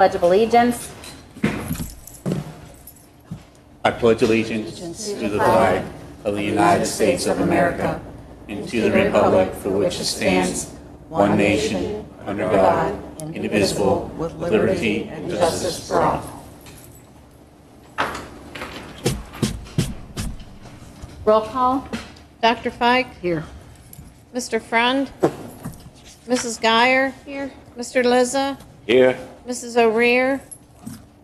Pledge of Allegiance. I pledge allegiance to the flag of the United States of America and to the republic for which it stands, one nation, under God, indivisible, with liberty and justice for all. Roll call. Dr. Fike? Here. Mr. Friend? Mrs. Geyer? Here. Mr. Liza? Here. Mrs. O'Rear?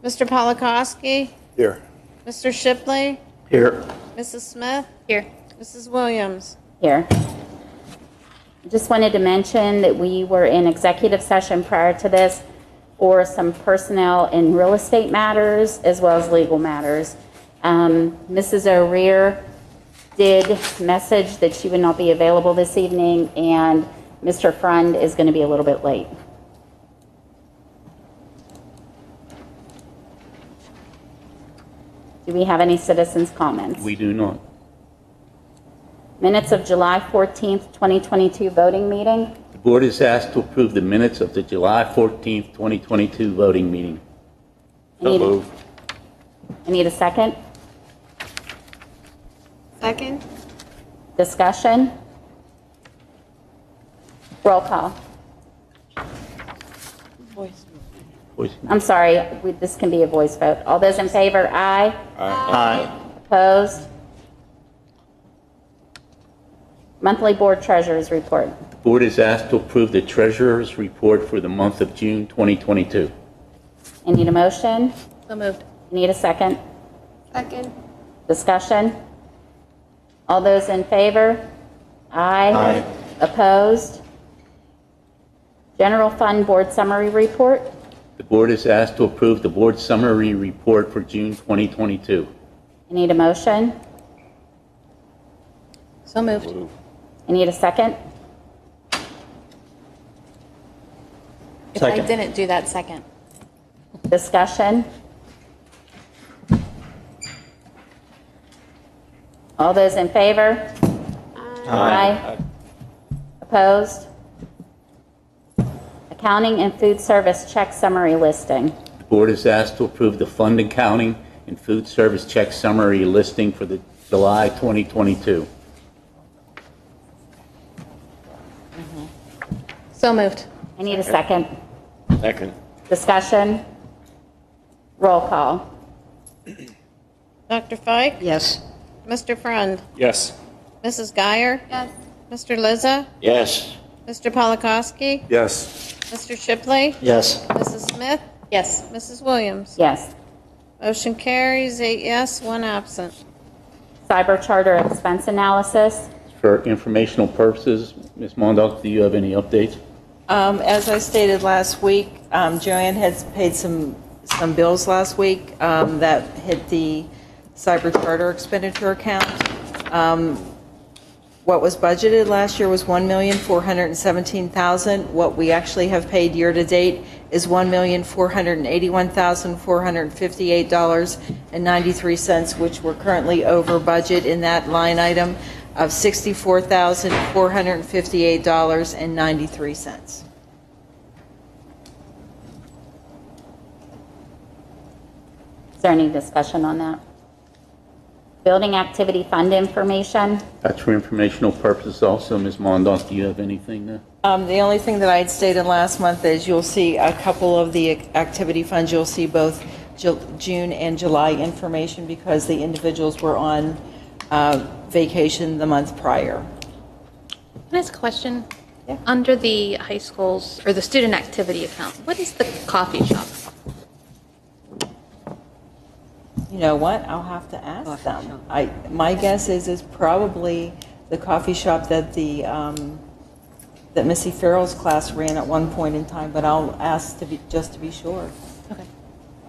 Mr. Polakowski? Here. Mr. Shipley? Here. Mrs. Smith? Here. Mrs. Williams? Here. Just wanted to mention that we were in executive session prior to this for some personnel and real estate matters as well as legal matters. Mrs. O'Rear did message that she would not be available this evening, and Mr. Friend is going to be a little bit late. Do we have any citizens' comments? We do not. Minutes of July 14th, 2022 voting meeting. The board is asked to approve the minutes of the July 14th, 2022 voting meeting. So moved. I need a second. Second. Discussion. Roll call. Voice. I'm sorry, this can be a voice vote. All those in favor, aye. Aye. Opposed? Monthly board treasurer's report. The board is asked to approve the treasurer's report for the month of June 2022. I need a motion. So moved. I need a second. Second. Discussion. All those in favor? Aye. Aye. Opposed? General fund board summary report. The board is asked to approve the board summary report for June 2022. I need a motion. So moved. I need a second. If I didn't do that second. Discussion. All those in favor? Aye. Opposed? Accounting and food service check summary listing. The board is asked to approve the fund accounting and food service check summary listing for the July 2022. So moved. I need a second. Second. Discussion. Roll call. Dr. Fike? Yes. Mr. Friend? Yes. Mrs. Geyer? Yes. Mr. Liza? Yes. Mr. Polakowski? Yes. Mr. Shipley? Yes. Mrs. Smith? Yes. Mrs. Williams? Yes. Motion carries 8 yes, 1 absent. Cyber charter expense analysis. For informational purposes, Ms. Mondock, do you have any updates? As I stated last week, Joanne had paid some bills last week that hit the cyber charter expenditure account. What was budgeted last year was $1,417,000. What we actually have paid year to date is $1,481,458.93, which we're currently over budget in that line item of $64,458.93. Is there any discussion on that? Building activity fund information. That's for informational purposes also. Ms. Mondock, do you have anything there? The only thing that I had stated last month is you'll see a couple of the activity funds. You'll see both June and July information because the individuals were on vacation the month prior. Can I ask a question? Yeah. Under the high schools or the student activity account, what is the coffee shop? You know what? I'll have to ask them. My guess is probably the coffee shop that that Missy Farrell's class ran at one point in time, but I'll ask just to be sure. Okay.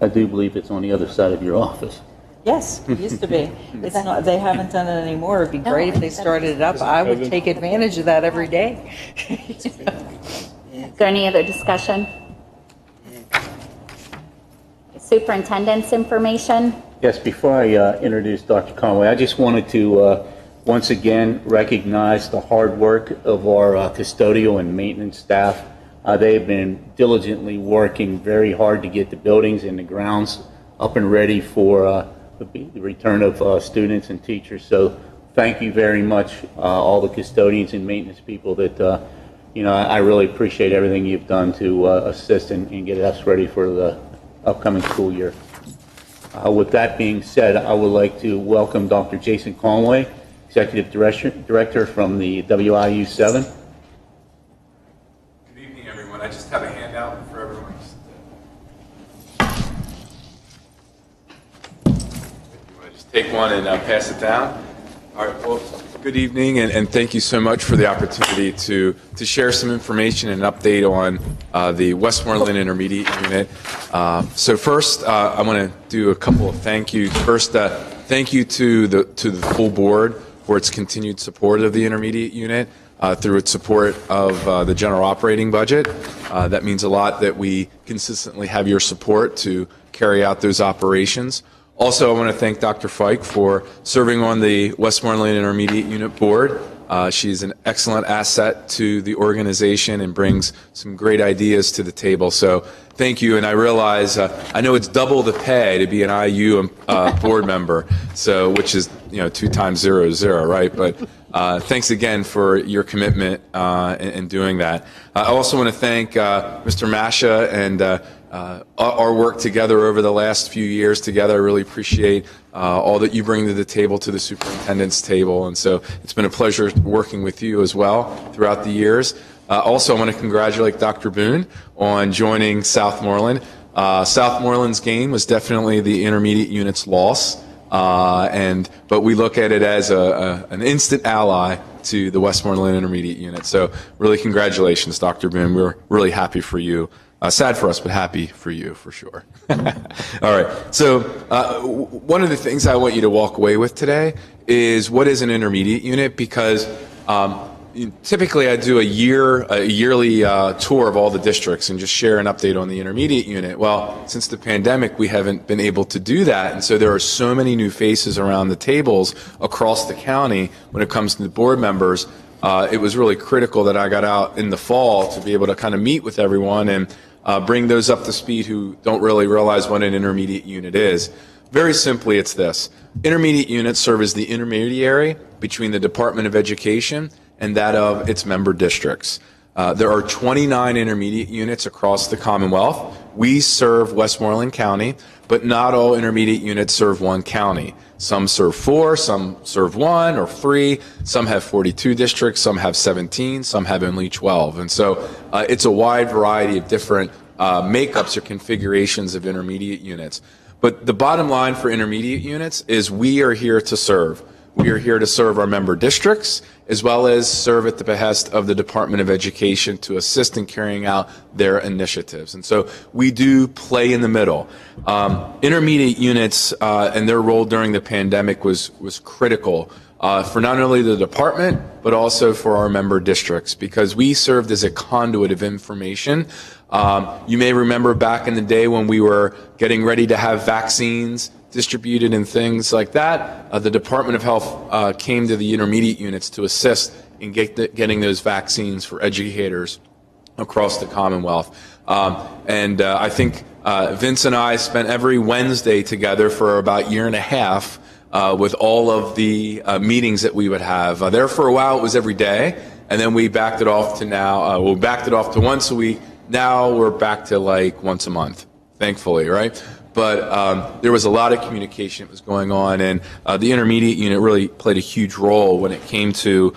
I do believe it's on the other side of your office. Yes, it used to be. It's not. They haven't done it anymore. It'd be great if they started it up. I would take advantage of that every day. Is there any other discussion? Superintendent's information. Yes, before I introduce Dr. Conway, I just wanted to once again recognize the hard work of our custodial and maintenance staff They've been diligently working very hard to get the buildings and the grounds up and ready for the return of students and teachers. So thank you very much, all the custodians and maintenance people that, I really appreciate everything you've done to assist and get us ready for the upcoming school year. With that being said, I would like to welcome Dr. Jason Conway, Executive Director from the WIU 7. Good evening, everyone. I just have a handout for everyone. You want to just take one and pass it down? All right. Well, good evening, and thank you so much for the opportunity to share some information and update on the Westmoreland Intermediate Unit. So first, I want to do a couple of thank yous. First, thank you to the full board for its continued support of the Intermediate Unit through its support of the general operating budget. That means a lot that we consistently have your support to carry out those operations. Also, I want to thank Dr. Fike for serving on the Westmoreland Intermediate Unit Board. She's an excellent asset to the organization and brings some great ideas to the table. So thank you. And I realize, I know it's double the pay to be an IU board member, so which is 2 times 0 is 0, right? But thanks again for your commitment in doing that. I also want to thank Mr. Masha and our work together over the last few years together. I really appreciate all that you bring to the table, to the superintendent's table, and so it's been a pleasure working with you as well throughout the years. Also, I want to congratulate Dr. Boone on joining Southmoreland. Southmoreland's gain was definitely the intermediate unit's loss, but we look at it as an instant ally to the Westmoreland Intermediate Unit. So really congratulations, Dr. Boone. We're really happy for you. Sad for us, but happy for you, for sure. All right. So one of the things I want you to walk away with today is what is an intermediate unit, because typically I do a yearly tour of all the districts and just share an update on the intermediate unit. Well, since the pandemic, we haven't been able to do that, and so there are so many new faces around the tables across the county when it comes to the board members. It was really critical that I got out in the fall to be able to kind of meet with everyone and bring those up to speed who don't really realize what an intermediate unit is. Very simply, it's this. Intermediate units serve as the intermediary between the Department of Education and that of its member districts. There are 29 intermediate units across the Commonwealth. We serve Westmoreland County, but not all intermediate units serve one county. Some serve 4, some serve 1 or 3, some have 42 districts, some have 17, some have only 12. And so it's a wide variety of different makeups or configurations of intermediate units. But the bottom line for intermediate units is we are here to serve. We are here to serve our member districts, as well as serve at the behest of the Department of Education to assist in carrying out their initiatives. And so we do play in the middle. Intermediate units and their role during the pandemic was critical for not only the department, but also for our member districts, because we served as a conduit of information. You may remember back in the day when we were getting ready to have vaccines distributed and things like that, the Department of Health came to the intermediate units to assist in getting those vaccines for educators across the Commonwealth. I think Vince and I spent every Wednesday together for about a year and a half with all of the meetings that we would have. There for a while it was every day, and then we backed it off to now, we backed it off to once a week. Now we're back to like once a month, thankfully, right? But there was a lot of communication that was going on, and the intermediate unit really played a huge role when it came to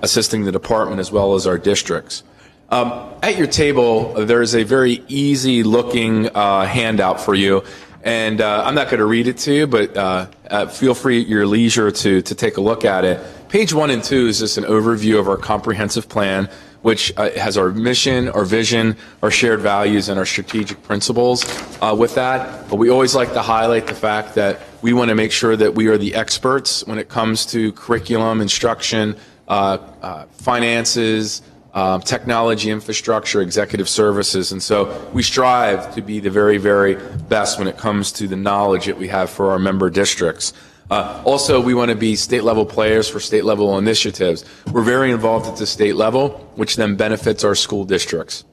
assisting the department as well as our districts. At your table, there's a very easy-looking handout for you, and I'm not going to read it to you, but feel free at your leisure to take a look at it. Page 1 and 2 is just an overview of our comprehensive plan, which has our mission, our vision, our shared values, and our strategic principles with that. But we always like to highlight the fact that we want to make sure that we are the experts when it comes to curriculum, instruction, finances, technology, infrastructure, executive services. And so we strive to be the very, very best when it comes to the knowledge that we have for our member districts. Also, we want to be state-level players for state-level initiatives. We're very involved at the state level, which then benefits our school districts.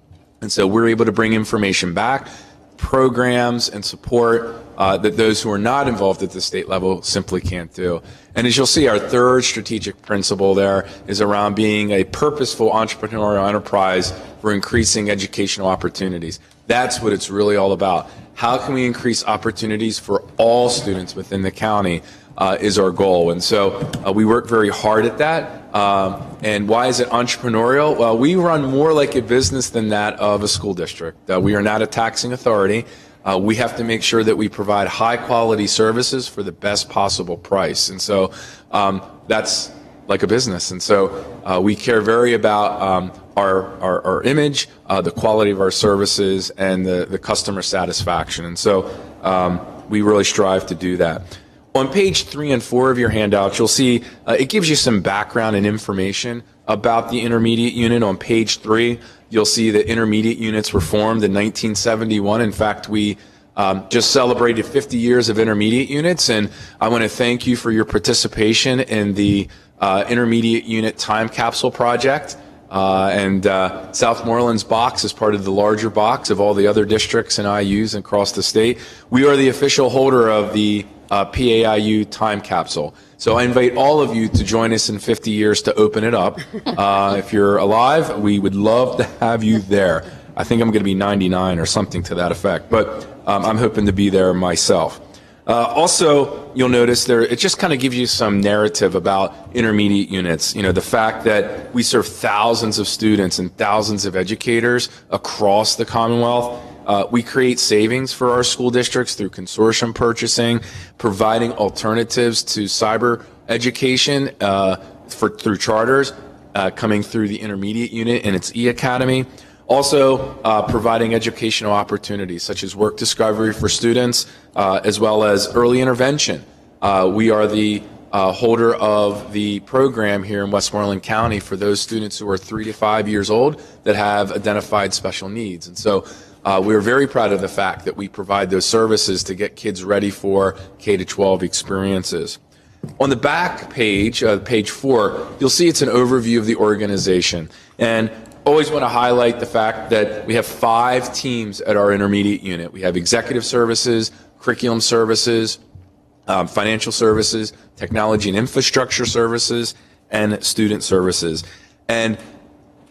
And so we're able to bring information back, programs and support that those who are not involved at the state level simply can't do. And as you'll see, our third strategic principle there is around being a purposeful entrepreneurial enterprise for increasing educational opportunities. That's what it's really all about. How can we increase opportunities for all students within the county is our goal. And so we work very hard at that. And why is it entrepreneurial? Well, we run more like a business than that of a school district. We are not a taxing authority. We have to make sure that we provide high quality services for the best possible price. And so that's like a business. And so we care very about our image, the quality of our services, and the customer satisfaction. And so we really strive to do that. On page 3 and 4 of your handout, you'll see it gives you some background and information about the intermediate unit. On page 3, you'll see that intermediate units were formed in 1971. In fact, we just celebrated 50 years of intermediate units, and I want to thank you for your participation in the intermediate unit time capsule project. And Southmoreland's box is part of the larger box of all the other districts and IUs across the state. We are the official holder of the PAIU time capsule. So I invite all of you to join us in 50 years to open it up. If you're alive, we would love to have you there. I think I'm going to be 99 or something to that effect, but I'm hoping to be there myself. Also, you'll notice there, it just kind of gives you some narrative about intermediate units. You know, the fact that we serve thousands of students and thousands of educators across the Commonwealth. We create savings for our school districts through consortium purchasing, providing alternatives to cyber education through charters, coming through the intermediate unit and its e-academy. Also, providing educational opportunities such as work discovery for students, as well as early intervention. We are the holder of the program here in Westmoreland County for those students who are 3 to 5 years old that have identified special needs. And so we're very proud of the fact that we provide those services to get kids ready for K-12 experiences. On the back page, page 4, you'll see it's an overview of the organization. And always want to highlight the fact that we have 5 teams at our intermediate unit. We have executive services, curriculum services, financial services, technology and infrastructure services, and student services. And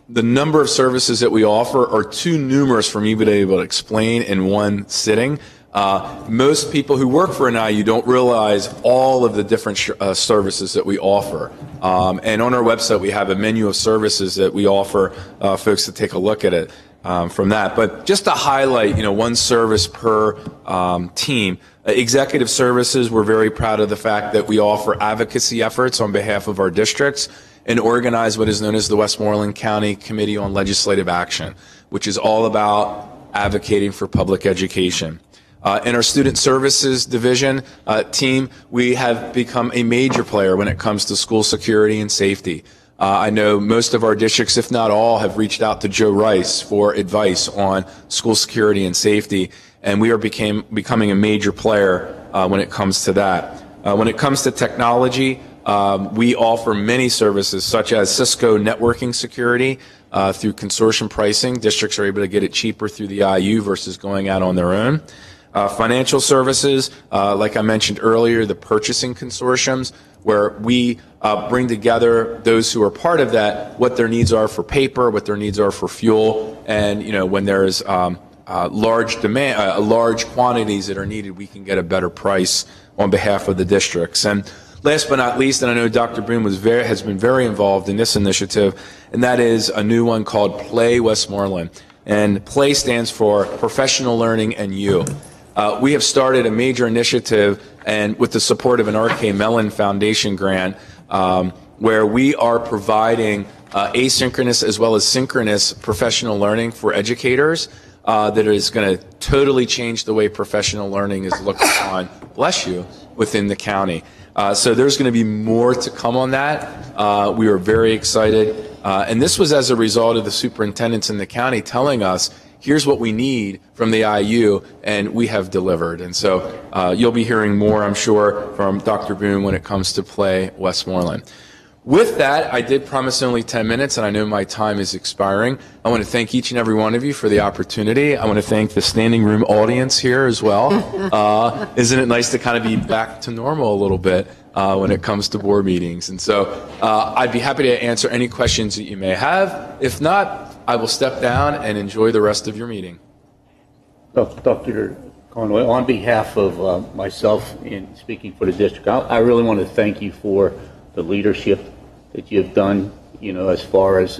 the number of services that we offer are too numerous for me to be able to explain in one sitting. Most people who work for an IU don't realize all of the different services that we offer. And on our website, we have a menu of services that we offer folks to take a look at it from that. But just to highlight, one service per team. Executive services, we're very proud of the fact that we offer advocacy efforts on behalf of our districts and organize what is known as the Westmoreland County Committee on Legislative Action, which is all about advocating for public education. In our student services division team, we have become a major player when it comes to school security and safety. I know most of our districts, if not all, have reached out to Joe Rice for advice on school security and safety, and we are becoming a major player when it comes to that. When it comes to technology, we offer many services such as Cisco networking security through consortium pricing. Districts are able to get it cheaper through the IU versus going out on their own. Financial services, like I mentioned earlier, the purchasing consortiums, where we bring together those who are part of that, what their needs are for paper, what their needs are for fuel, and when there's large demand, large quantities that are needed, we can get a better price on behalf of the districts. And last but not least, and I know Dr. Boone has been very involved in this initiative, and that is a new one called Play Westmoreland. And PLAY stands for Professional Learning and You. We have started a major initiative, and with the support of an R.K. Mellon Foundation grant, where we are providing asynchronous as well as synchronous professional learning for educators that is going to totally change the way professional learning is looked upon, bless you, within the county. So there's going to be more to come on that. We are very excited. And this was as a result of the superintendents in the county telling us, here's what we need from the IU, and we have delivered. And so you'll be hearing more, I'm sure, from Dr. Boone when it comes to Play Westmoreland. With that, I did promise only 10 minutes, and I know my time is expiring. I want to thank each and every one of you for the opportunity. I want to thank the standing room audience here as well. Isn't it nice to kind of be back to normal a little bit when it comes to board meetings? And so I'd be happy to answer any questions that you may have. If not, I will step down and enjoy the rest of your meeting. Dr. Conway, on behalf of myself in speaking for the district, I really want to thank you for the leadership that you have done, as far as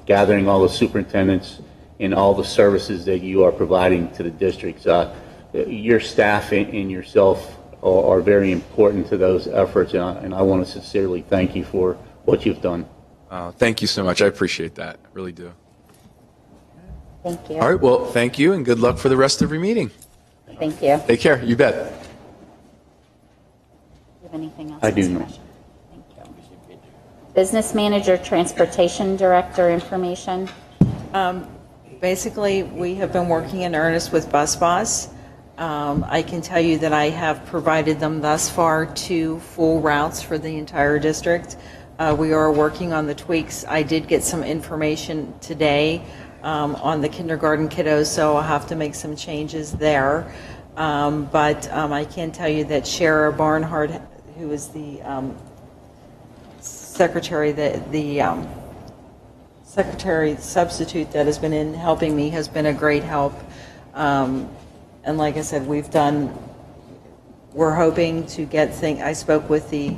gathering all the superintendents and all the services that you are providing to the districts. Your staff and yourself are very important to those efforts, and I want to sincerely thank you for what you've done. Thank you so much. I appreciate that. I really do. Thank you. All right. Well, thank you, and good luck for the rest of your meeting. Thank you. Take care. You bet. Do you have anything else? I do Mr. not. Rushin? Thank you. Business manager, transportation director information. Basically, we have been working in earnest with Psba. I can tell you that I have provided them thus far 2 full routes for the entire district. We are working on the tweaks. I did get some information today on the kindergarten kiddos, so I'll have to make some changes there. But I can tell you that Shara Barnhart, who is the secretary, secretary substitute that has been in helping me, has been a great help. And like I said, we're hoping to get I spoke with the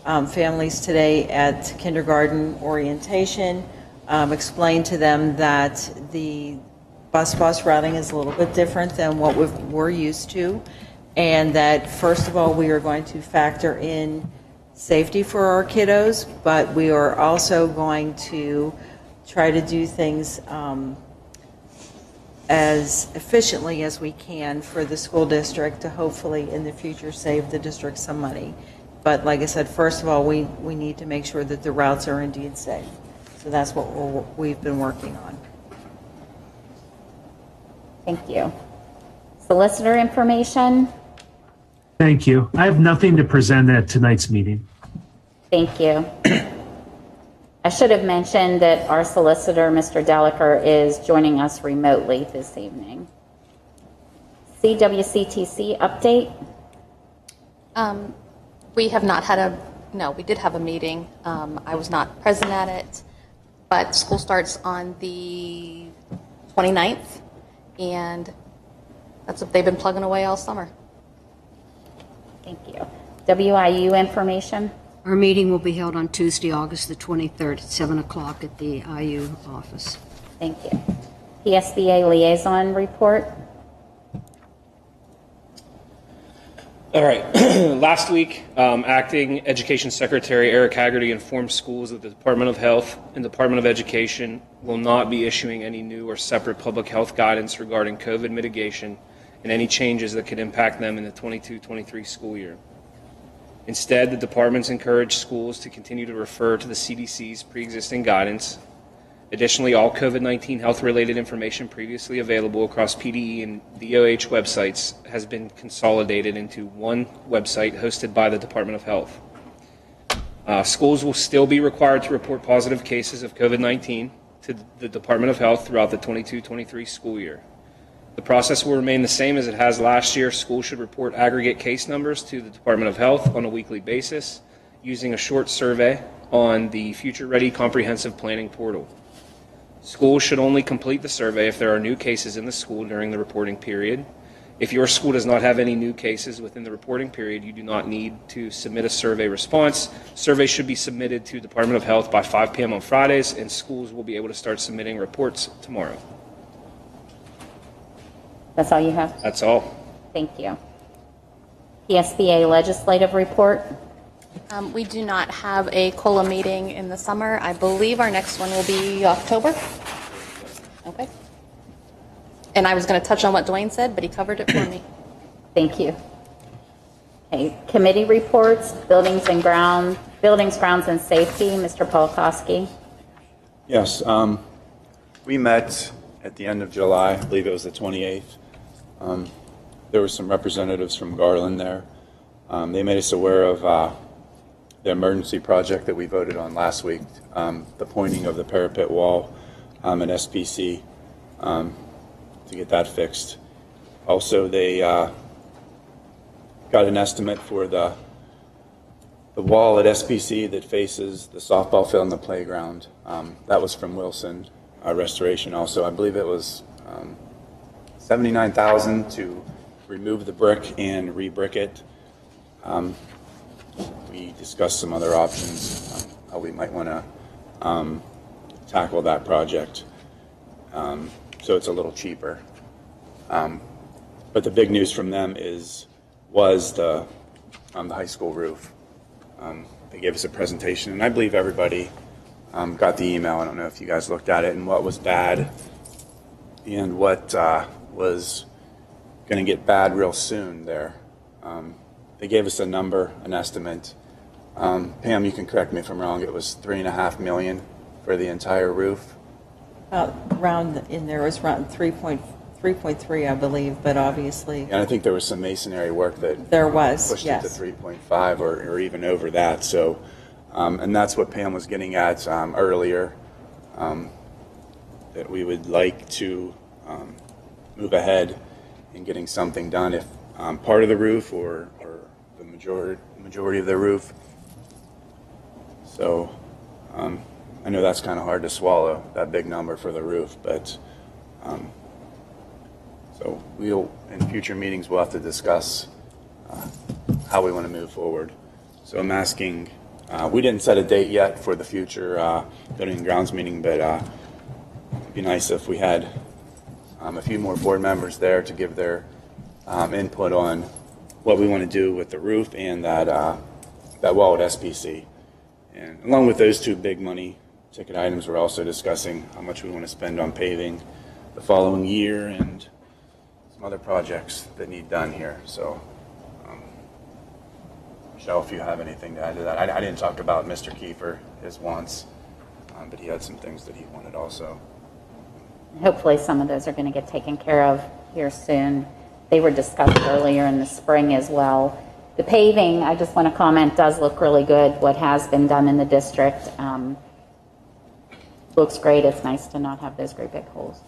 families today at kindergarten orientation, explained to them that the bus routing is a little bit different than what we're used to, and that first of all, we are going to factor in safety for our kiddos, but we are also going to try to do things as efficiently as we can for the school district to hopefully in the future save the district some money. But like I said, first of all, we need to make sure that the routes are indeed safe. So that's what we've been working on. Thank you. Solicitor information. Thank you. I have nothing to present at tonight's meeting. Thank you. I should have mentioned that our solicitor, Mr. Deliker, is joining us remotely this evening. CWCTC update. We have not had we did have a meeting. I was not present at it, but school starts on the 29th, and they've been plugging away all summer. Thank you. WIU information. Our meeting will be held on Tuesday, August the 23rd at 7 o'clock at the IU office. Thank you. PSBA liaison report. All right. Last week, Acting Education Secretary Eric Haggerty informed schools that the Department of Health and Department of Education will not be issuing any new or separate public health guidance regarding COVID mitigation and any changes that could impact them in the 22-23 school year. Instead, the departments encourage schools to continue to refer to the CDC's pre-existing guidance. Additionally, all COVID-19 health-related information previously available across PDE and DOH websites has been consolidated into one website hosted by the Department of Health. Schools will still be required to report positive cases of COVID-19 to the Department of Health throughout the 22-23 school year. The process will remain the same as it has last year. Schools should report aggregate case numbers to the Department of Health on a weekly basis using a short survey on the Future Ready Comprehensive Planning portal. Schools should only complete the survey if there are new cases in the school during the reporting period. If your school does not have any new cases within the reporting period, you do not need to submit a survey response. Surveys should be submitted to Department of Health by 5 p.m. on Fridays, and schools will be able to start submitting reports tomorrow. That's all you have? That's all. Thank you. PSBA legislative report. We do not have a COLA meeting in the summer. I believe our next one will be October. Okay. And I was going to touch on what Dwayne said, but he covered it for me. Thank you. Okay, committee reports, buildings, grounds, and safety. Mr. Polkowski. Yes, we met at the end of July. I believe it was the 28th. There were some representatives from Garland there. They made us aware of the emergency project that we voted on last week, the pointing of the parapet wall at SPC, to get that fixed. Also, they got an estimate for the wall at SPC that faces the softball field and the playground. That was from Wilson Restoration also. I believe it was $79,000 to remove the brick and re-brick it. We discussed some other options, how we might want to tackle that project. So it's a little cheaper. But the big news from them was the high school roof. They gave us a presentation, and I believe everybody got the email. I don't know if you guys looked at it, and what was bad and what was going to get bad real soon there. They gave us a number, an estimate. Pam, you can correct me if I'm wrong. It was $3.5 million for the entire roof. Around in there was around 3.3, I believe, but obviously. And I think there was some masonry work that there was, pushed yes, it to 3.5 or even over that. So, and that's what Pam was getting at earlier, that we would like to move ahead in getting something done, if part of the roof or the majority of the roof. So I know that's kind of hard to swallow, that big number for the roof, but so we'll, in future meetings, we'll have to discuss how we want to move forward. So I'm asking, we didn't set a date yet for the future building and grounds meeting, but it'd be nice if we had a few more board members there to give their input on what we want to do with the roof and that wall at SPC. And along with those two big money ticket items, we're also discussing how much we want to spend on paving the following year and some other projects that need done here. So, Michelle, if you have anything to add to that. I didn't talk about Mr. Kiefer, his wants, but he had some things that he wanted also. Hopefully some of those are going to get taken care of here soon. They were discussed earlier in the spring as well. The paving, I just want to comment, does look really good. What has been done in the district looks great. It's nice to not have those great big holes.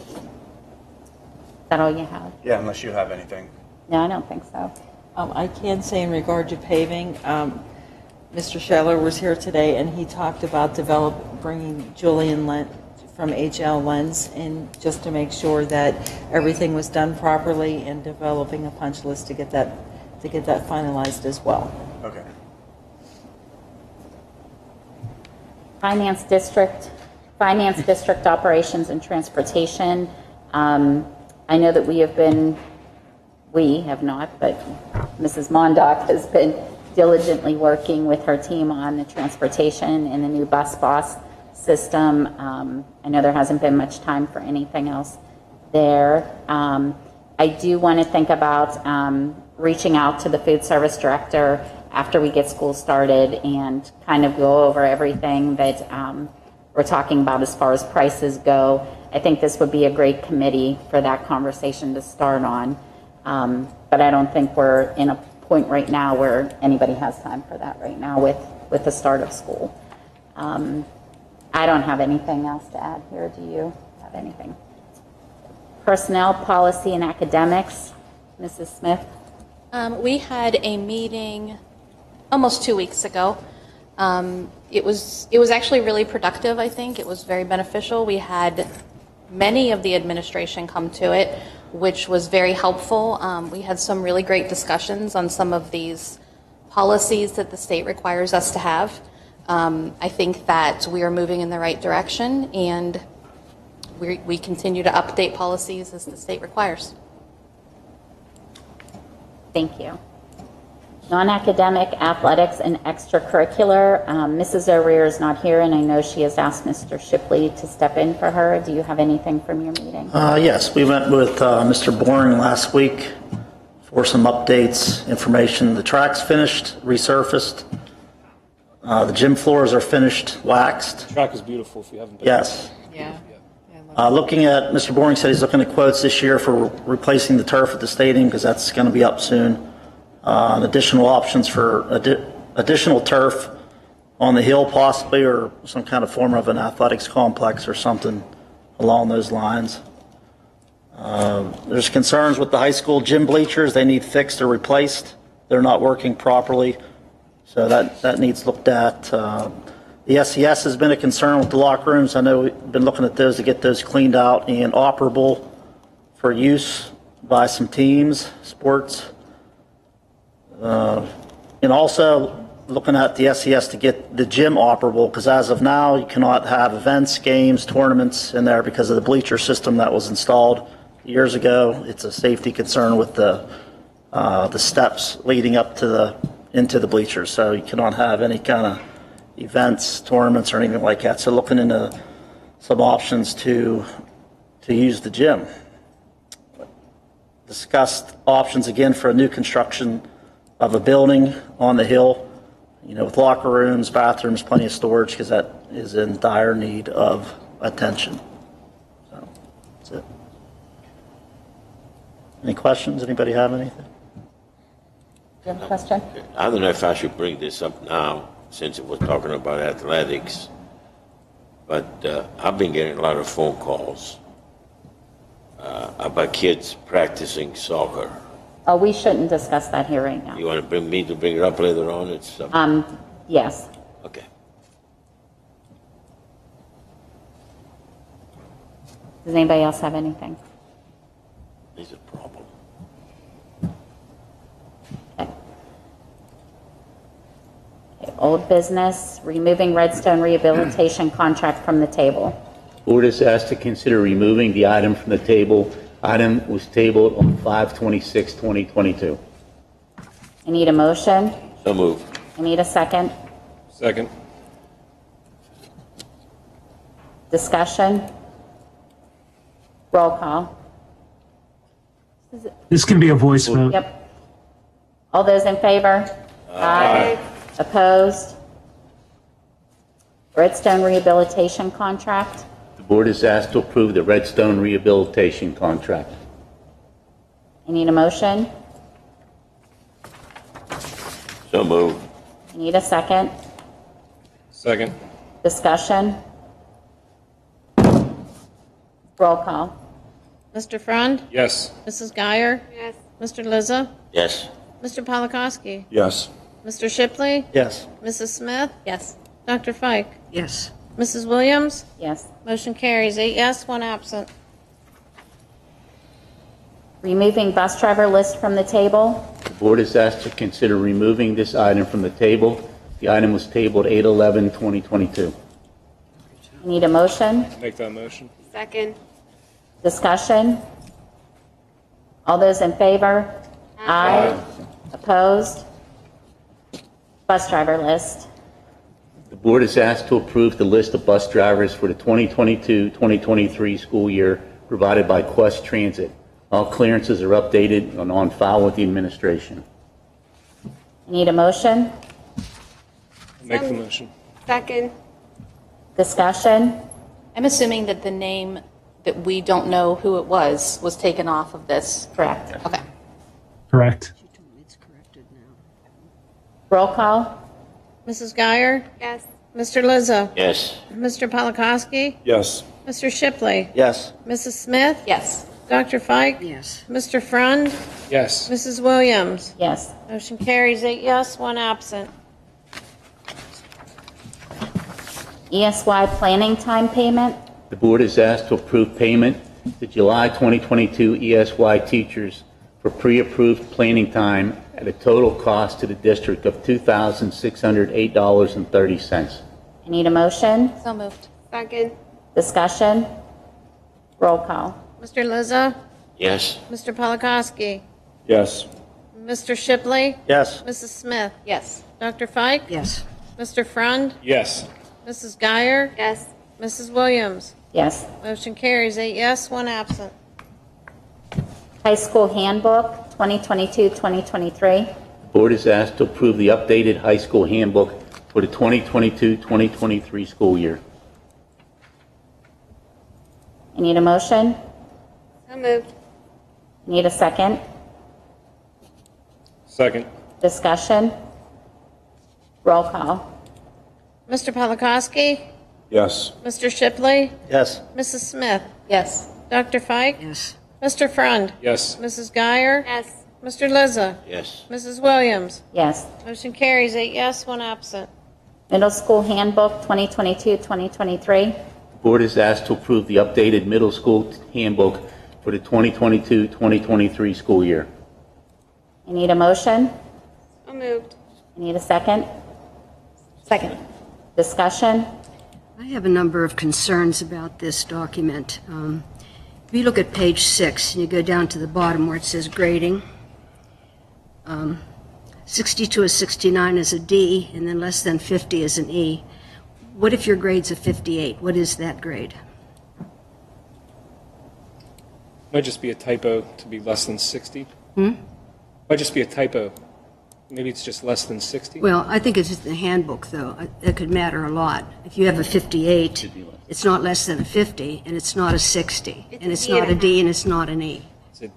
Is that all you have? Yeah, unless you have anything. No, I don't think so. I can say in regard to paving, Mr. Scheller was here today, and he talked about bringing Julian Lent from HL Lens in just to make sure that everything was done properly, and developing a punch list to get that finalized as well. Okay. Finance district operations and transportation. I know that we have not, but Mrs. Mondock has been diligently working with her team on the transportation and the new bus boss system. I know there hasn't been much time for anything else there. I do want to think about reaching out to the food service director after we get school started and kind of go over everything that we're talking about as far as prices go. I think this would be a great committee for that conversation to start on. But I don't think we're in a point right now where anybody has time for that right now with the start of school. I don't have anything else to add here. Do you have anything? Personnel, policy, and academics. Mrs. Smith? We had a meeting almost 2 weeks ago. It was actually really productive, I think. It was very beneficial. We had many of the administration come to it, which was very helpful. We had some really great discussions on some of these policies that the state requires us to have. I think that we are moving in the right direction, and we continue to update policies as the state requires. Thank you. Non-academic, athletics, and extracurricular. Mrs. O'Rear is not here, and I know she has asked Mr. Shipley to step in for her. Do you have anything from your meeting? Yes, we went with Mr. Boring last week for some updates, information. The track's finished, resurfaced. The gym floors are finished, waxed. The track is beautiful if you haven't been. Yes. Yeah. Looking at, Mr. Boring said he's looking at quotes this year for replacing the turf at the stadium because that's going to be up soon. Additional options for additional turf on the hill possibly, or some kind of form of an athletics complex or something along those lines. There's concerns with the high school gym bleachers. They need fixed or replaced. They're not working properly, so that needs looked at. The SES has been a concern with the locker rooms. I know we've been looking at those to get those cleaned out and operable for use by some teams, sports. And also looking at the SES to get the gym operable, because as of now, you cannot have events, games, tournaments in there because of the bleacher system that was installed years ago. It's a safety concern with the steps leading up to into the bleachers, so you cannot have any kind of events, tournaments, or anything like that. So looking into some options to use the gym. Discussed options again for a new construction of a building on the hill, with locker rooms, bathrooms, plenty of storage, because that is in dire need of attention. So that's it. Any questions? Anybody have anything? Do you have a question? I don't know if I should bring this up now, since it was talking about athletics, but I've been getting a lot of phone calls about kids practicing soccer. Oh, we shouldn't discuss that here right now. You want to bring it up later on? It's Yes. okay. Does anybody else have anything? It's a problem. Okay. Old business, removing Redstone rehabilitation contract from the table. Board is asked to consider removing the item from the table. Item was tabled on 5/26/2022. I need a motion. So moved. I need a second. Second. Discussion. Roll call. This can be a voice vote. Yep. All those in favor? Aye. Opposed? Redstone rehabilitation contract. The board is asked to approve the Redstone rehabilitation contract. I need a motion. So moved. I need a second. Second. Discussion. Roll call. Mr. Frond? Yes. Mrs. Geyer? Yes. Mr. Lizza? Yes. Mr. Polakowski? Yes. Mr. Shipley? Yes. Mrs. Smith? Yes. Dr. Fike? Yes. Mrs. Williams? Yes. Motion carries 8 yes, 1 absent. Removing bus driver list from the table. The board is asked to consider removing this item from the table. The item was tabled 8/11/2022. I need a motion. Make that motion. Second. Discussion. All those in favor? Aye. Opposed? Bus driver list. The board is asked to approve the list of bus drivers for the 2022-2023 school year provided by Quest Transit. All clearances are updated and on file with the administration. I need a motion. Make the motion. Second. Discussion. I'm assuming that the name that we don't know who it was taken off of this. Correct. Okay. Correct. It's corrected now. Roll call. Mrs. Geyer? Yes. Mr. Lizza? Yes. Mr. Polakowski? Yes. Mr. Shipley? Yes. Mrs. Smith? Yes. Dr. Fike? Yes. Mr. Frond? Yes. Mrs. Williams? Yes. Motion carries 8 yes, 1 absent. ESY planning time payment. The board is asked to approve payment to July 2022 ESY teachers for pre-approved planning time at a total cost to the district of $2,608.30. I need a motion. So moved. Second. Discussion. Roll call. Mr. Lizza? Yes. Mr. Polakowski? Yes. Mr. Shipley? Yes. Mrs. Smith? Yes. Dr. Fike? Yes. Mr. Frond? Yes. Mrs. Geyer? Yes. Mrs. Williams? Yes. Motion carries 8 yes, 1 absent. High school handbook 2022-2023. The board is asked to approve the updated high school handbook for the 2022-2023 school year. I I need a motion. So moved. Need a second. Second. Discussion. Roll call. Mr. Polakowski? Yes. Mr. Shipley? Yes. Mrs. Smith? Yes. Dr. Fike? Yes. Mr. Frund? Yes. Mrs. Geyer? Yes. Mr. Lizza? Yes. Mrs. Williams? Yes. Motion carries 8 yes, 1 absent. Middle School Handbook 2022-2023. The board is asked to approve the updated middle school handbook for the 2022-2023 school year. I need a motion. So moved. I need a second. Second. Discussion. I have a number of concerns about this document. If you look at page 6 and you go down to the bottom where it says grading, 62 is 69 is a D, and then less than 50 is an E. What if your grade's a 58? What is that grade? Might just be a typo to be less than 60. Might just be a typo. Maybe it's just less than 60. Well, I think it's the handbook, though. That could matter a lot. If you have a 58, it's not less than a 50, and it's not a 60, and it's not a D, and it's not an E. Is it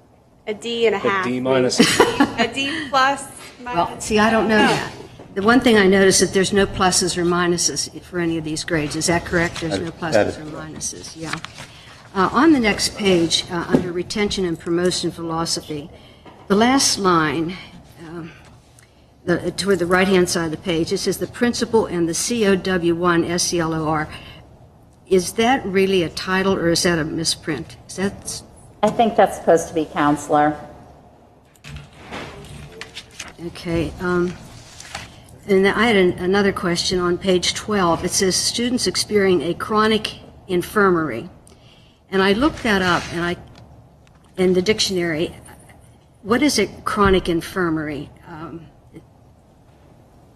A D and a half. a D minus? A D plus. Well, see, I don't know that. The one thing I noticed that there's no pluses or minuses for any of these grades. Is that correct? There's no pluses or minuses, yeah. On the next page, under retention and promotion philosophy, the last line, toward the right-hand side of the page, it says the principal and the COW1 SCLOR. Is that really a title, or is that a misprint? Is that? I think that's supposed to be counselor. Okay. And I had another question on page 12. It says students experiencing a chronic infirmary. And I looked that up in the dictionary. What is a chronic infirmary?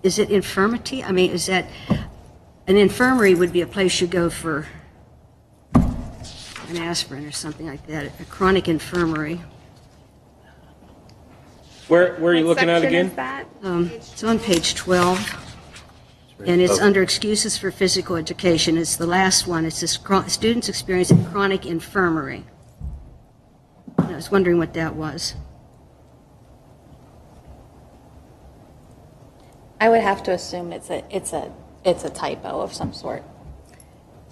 Is it infirmity? I mean, is that an infirmary would be a place you go for an aspirin or something like that, a chronic infirmary. Where are you looking at again? It's on page 12, and it's under excuses for physical education. It's the last one. It says students experiencing chronic infirmary. And I was wondering what that was. I would have to assume it's a typo of some sort.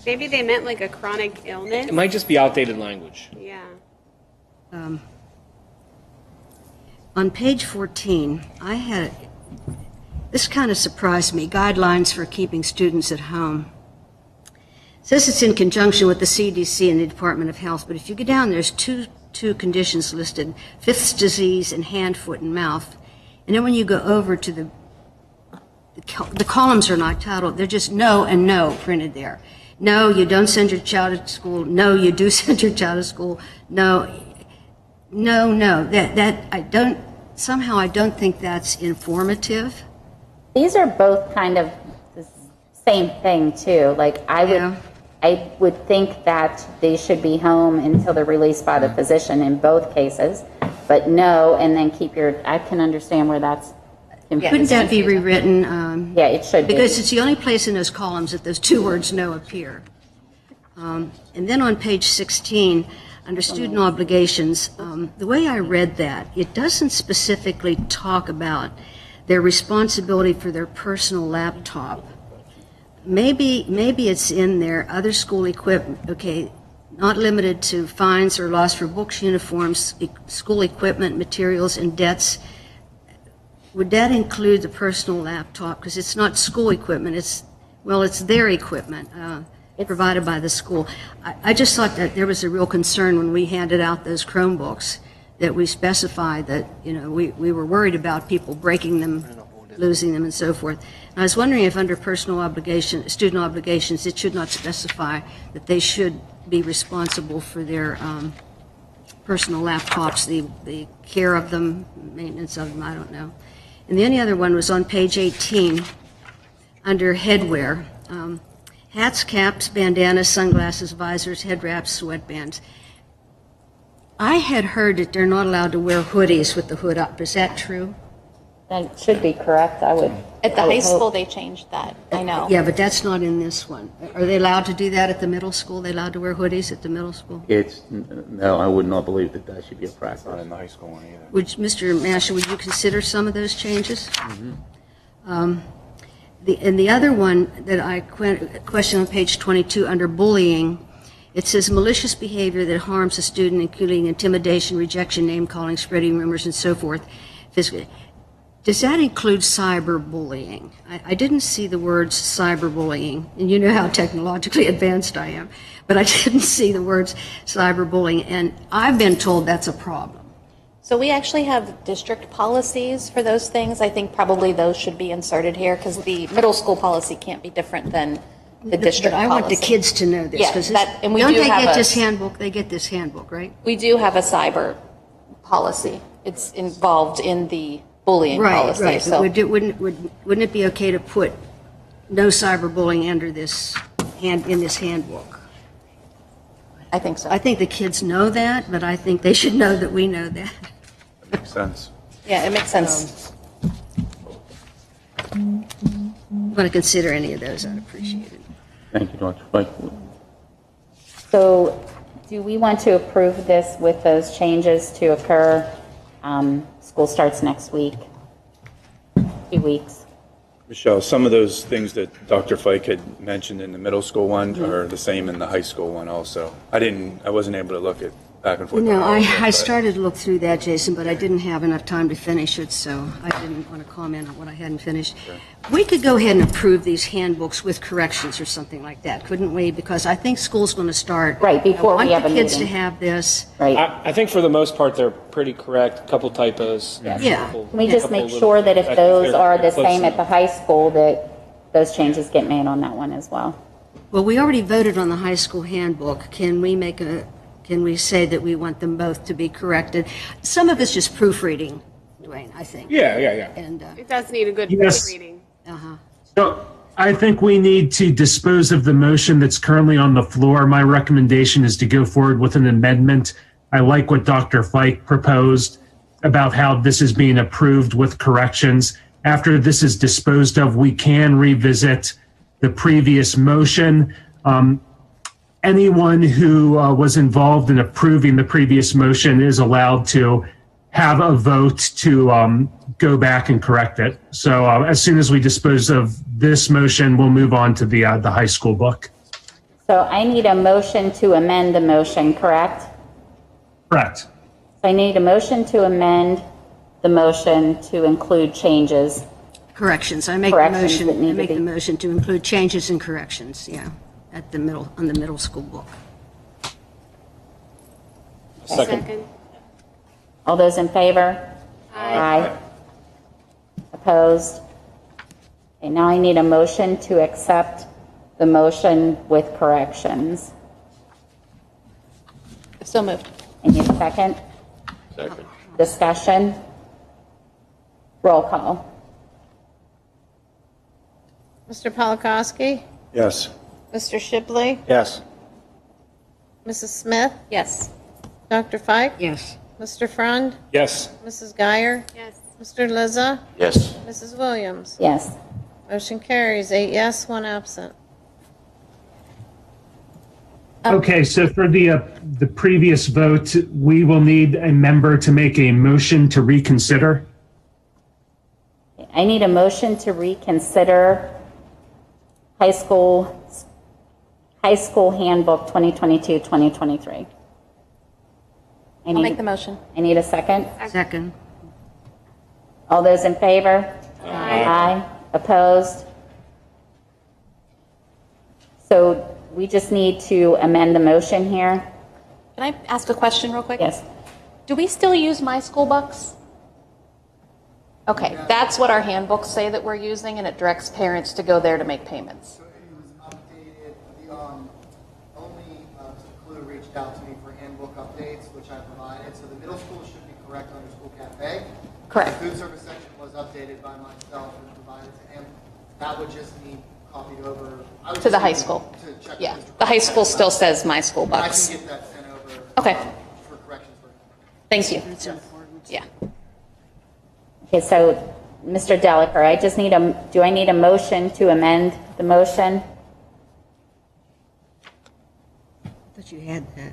Maybe they meant like a chronic illness. It might just be outdated language. Yeah. On page 14, this kind of surprised me, guidelines for keeping students at home. It says it's in conjunction with the CDC and the Department of Health, but if you go down, there's two conditions listed, Fifth's disease and hand, foot, and mouth. And then when you go over to the columns are not titled, they're just no and no printed there. No, you don't send your child to school. No, you do send your child to school. No. That I don't, somehow I don't think that's informative. These are both kind of the same thing too. Like I would think that they should be home until they're released by the physician in both cases, but no, and then I can understand where that's confusing. Couldn't that be rewritten? Yeah, it should be. Because it's the only place in those columns that those two words no appear. And then on page 16, under student obligations, the way I read that, it doesn't specifically talk about their responsibility for their personal laptop. Maybe it's in there, other school equipment, okay, not limited to fines or loss for books, uniforms, school equipment, materials, and debts. Would that include the personal laptop? Because it's not school equipment, it's their equipment. Provided by the school. I just thought that there was a real concern when we handed out those Chromebooks that we specified that, we were worried about people breaking them, losing them, and so forth. And I was wondering if under personal obligation, student obligations, it should not specify that they should be responsible for their personal laptops, the care of them, maintenance of them, I don't know. And the only other one was on page 18 under headwear. Hats, caps, bandanas, sunglasses, visors, head wraps, sweatbands. I had heard that they're not allowed to wear hoodies with the hood up. Is that true? That should be correct, I would. At the I would high school, hope. they changed that. I know. Yeah, but that's not in this one. Are they allowed to do that at the middle school? They allowed to wear hoodies at the middle school? No, I would not believe that that should be a practice. Not in the high school one either. Mr. Masha, would you consider some of those changes? The other one that I question on page 22 under bullying, it says malicious behavior that harms a student, including intimidation, rejection, name calling, spreading rumors, and so forth. Physically. Does that include cyberbullying? I didn't see the words cyberbullying, and you know how technologically advanced I am, but I didn't see the words cyberbullying, and I've been told that's a problem. So we actually have district policies for those things. I think probably those should be inserted here because the middle school policy can't be different than the district But I want the policy. kids to know this. Yeah, 'Cause and we don't do they have get a- this handbook? They get this handbook, right? We do have a cyber policy. It's involved in the bullying Right, policy. right. So But wouldn't it be okay to put no cyberbullying under this in this handbook? I think so. I think the kids know that, but I think they should know that we know that. Makes sense. Yeah, it makes sense. I'm going to consider any of those. I'd appreciate it. Thank you, Dr. Fike. So do we want to approve this with those changes to occur? School starts next week, 2 weeks. Michelle, some of those things that Dr. Fike had mentioned in the middle school one are the same in the high school one also. I wasn't able to look at back and forth. No, on all of it, I but- started to look through that, Jason, but I didn't have enough time to finish it, so I didn't want to comment on what I hadn't finished. We could go ahead and approve these handbooks with corrections or something like that, couldn't we? Because I think school's going to start. Right, before we have a I want the kids to meeting. have this. Right. I think for the most part, they're pretty correct. A couple typos. Yeah. couple- Can we just couple make little- sure that if I think those they're are the close same at the enough. high school, that those changes get made on that one as well? Well, we already voted on the high school handbook. Can we say that we want them both to be corrected? Some of it's just proofreading, Dwayne, I think. Yeah. And, It does need a good Yes. reading. So I think we need to dispose of the motion that's currently on the floor. My recommendation is to go forward with an amendment. I like what Dr. Fike proposed about how this is being approved with corrections. After this is disposed of, we can revisit the previous motion. Anyone who was involved in approving the previous motion is allowed to have a vote to go back and correct it. So as soon as we dispose of this motion, we'll move on to the high school book. So I need a motion to amend the motion, correct? Correct. So I need a motion to amend the motion to include changes. corrections. I make Corrections that need to the be- motion to include changes and corrections, yeah, on the middle school book. Second. All those in favor? Aye. Opposed? Okay, now I need a motion to accept the motion with corrections. So moved. I need a second. Second. Discussion. Roll call. Mr. Polakowski? Yes. Mr. Shipley? Yes. Mrs. Smith? Yes. Dr. Fike? Yes. Mr. Frund? Yes. Mrs. Geyer? Yes. Mr. Liza? Yes. Mrs. Williams? Yes. Motion carries, 8 yes, 1 absent. Okay, so for the previous vote, we will need a member to make a motion to reconsider. I need a motion to reconsider high school handbook 2022-2023. I'll make the motion. I need a second. Second. All those in favor? Aye. Opposed? So we just need to amend the motion here. Can I ask a question real quick? Yes. Do we still use My School Bucks? Okay, that's what our handbooks say that we're using, and it directs parents to go there to make payments. So it was updated, Clue reached out to me for handbook updates, which I provided. So the middle school should be correct under School Cafe. Correct. The food service section was updated by myself and provided to him. That would just need copied over. I would To the just high need school. to check Yeah, with the high school still says My School I Bucks. can get that sent over. Okay. For corrections for him. Thank you. That's important. Yeah. Okay, so Mr. Delacour, I just need do I need a motion to amend the motion? Thought you had that.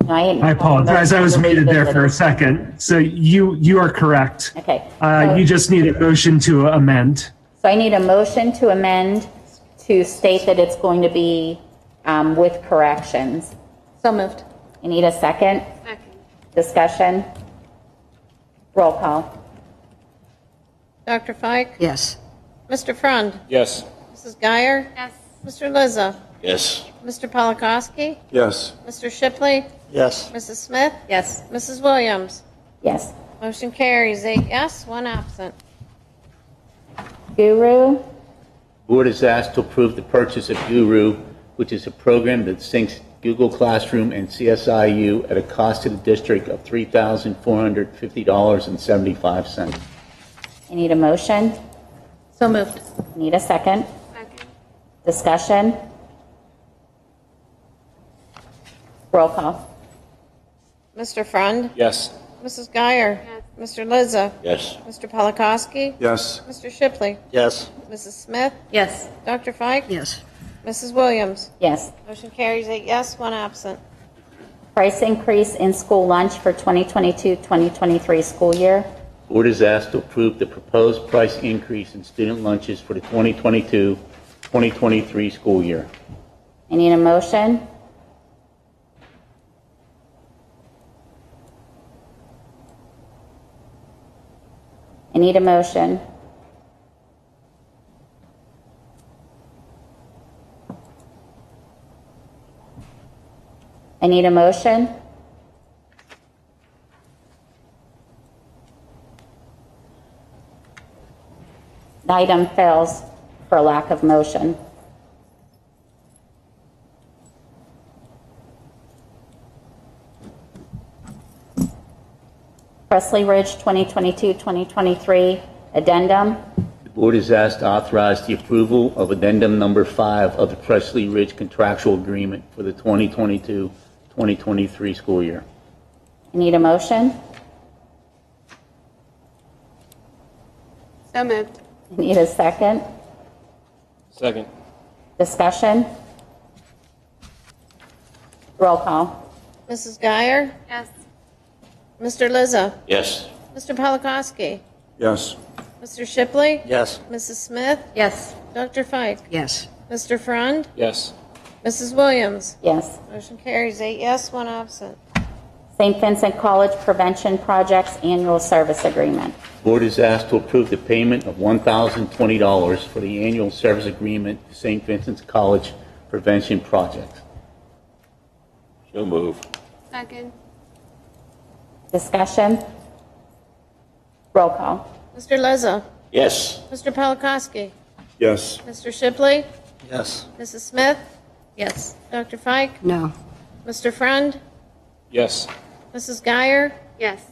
No, I apologize. I was muted there for a second. So you are correct. Okay. You just need a motion to amend. So I need a motion to amend to state that it's going to be with corrections. So moved. I need a second. Second. Discussion. Roll call. Dr. Fike? Yes. Mr. Frund? Yes. Mrs. Geyer? Yes. Mr. Lizza? Yes. Mr. Polakowski? Yes. Mr. Shipley? Yes. Mrs. Smith? Yes. Mrs. Williams? Yes. Motion carries 8 yes, 1 absent. Guru. Board is asked to approve the purchase of Guru, which is a program that syncs Google Classroom and CSIU at a cost to the district of $3,450.75. I need a motion. So moved. Need a second. Second. Discussion. Roll call. Mr. Frund? Yes. Mrs. Geyer? Yes. Mr. Lizza? Yes. Mr. Polakowski? Yes. Mr. Shipley? Yes. Mrs. Smith? Yes. Dr. Fike? Yes. Mrs. Williams? Yes. Motion carries 8 yes, 1 absent. Price increase in school lunch for 2022-2023 school year. Board is asked to approve the proposed price increase in student lunches for the 2022-2023 school year. I need a motion. I need a motion. I need a motion. The item fails for lack of motion. Presley Ridge 2022-2023 addendum. The board is asked to authorize the approval of addendum number 5 of the Presley Ridge contractual agreement for the 2022-2023 school year. I need a motion. So moved. I need a second. Second. Discussion. Roll call. Mrs. Geyer? Yes. Mr. Lizza? Yes. Mr. Polakowski? Yes. Mr. Shipley? Yes. Mrs. Smith? Yes. Dr. Fike? Yes. Mr. Frund? Yes. Mrs. Williams? Yes. Motion carries 8 yes, 1 absent. St. Vincent College Prevention Project's annual service agreement. Board is asked to approve the payment of $1,020 for the annual service agreement to St. Vincent's College Prevention Project. So move. Second. Discussion. Roll call. Mr. Lizza? Yes. Mr. Polakowski? Yes. Mr. Shipley? Yes. Mrs. Smith? Yes. Dr. Fike? No. Mr. Frund? Yes. Mrs. Geyer? Yes.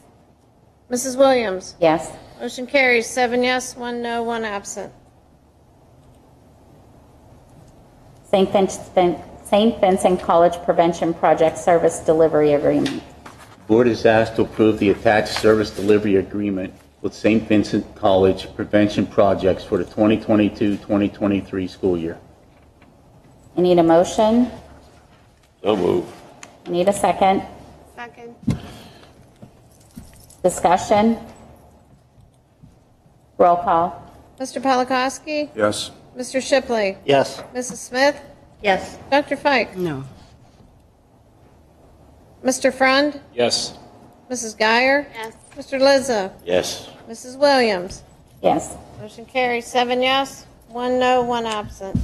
Mrs. Williams? Yes. Motion carries 7 yes, 1 no, 1 absent. St. Vincent College Prevention Project Service Delivery Agreement. Board is asked to approve the attached service delivery agreement with St. Vincent College Prevention Projects for the 2022-2023 school year. I need a motion. So move. I need a second. Second. Discussion. Roll call. Mr. Polakowski? Yes. Mr. Shipley? Yes. Mrs. Smith? Yes. Dr. Fike? No. Mr. Frund? Yes. Mrs. Geyer? Yes. Mr. Lizza? Yes. Mrs. Williams? Yes. Motion carries 7 yes, 1 no, 1 absent.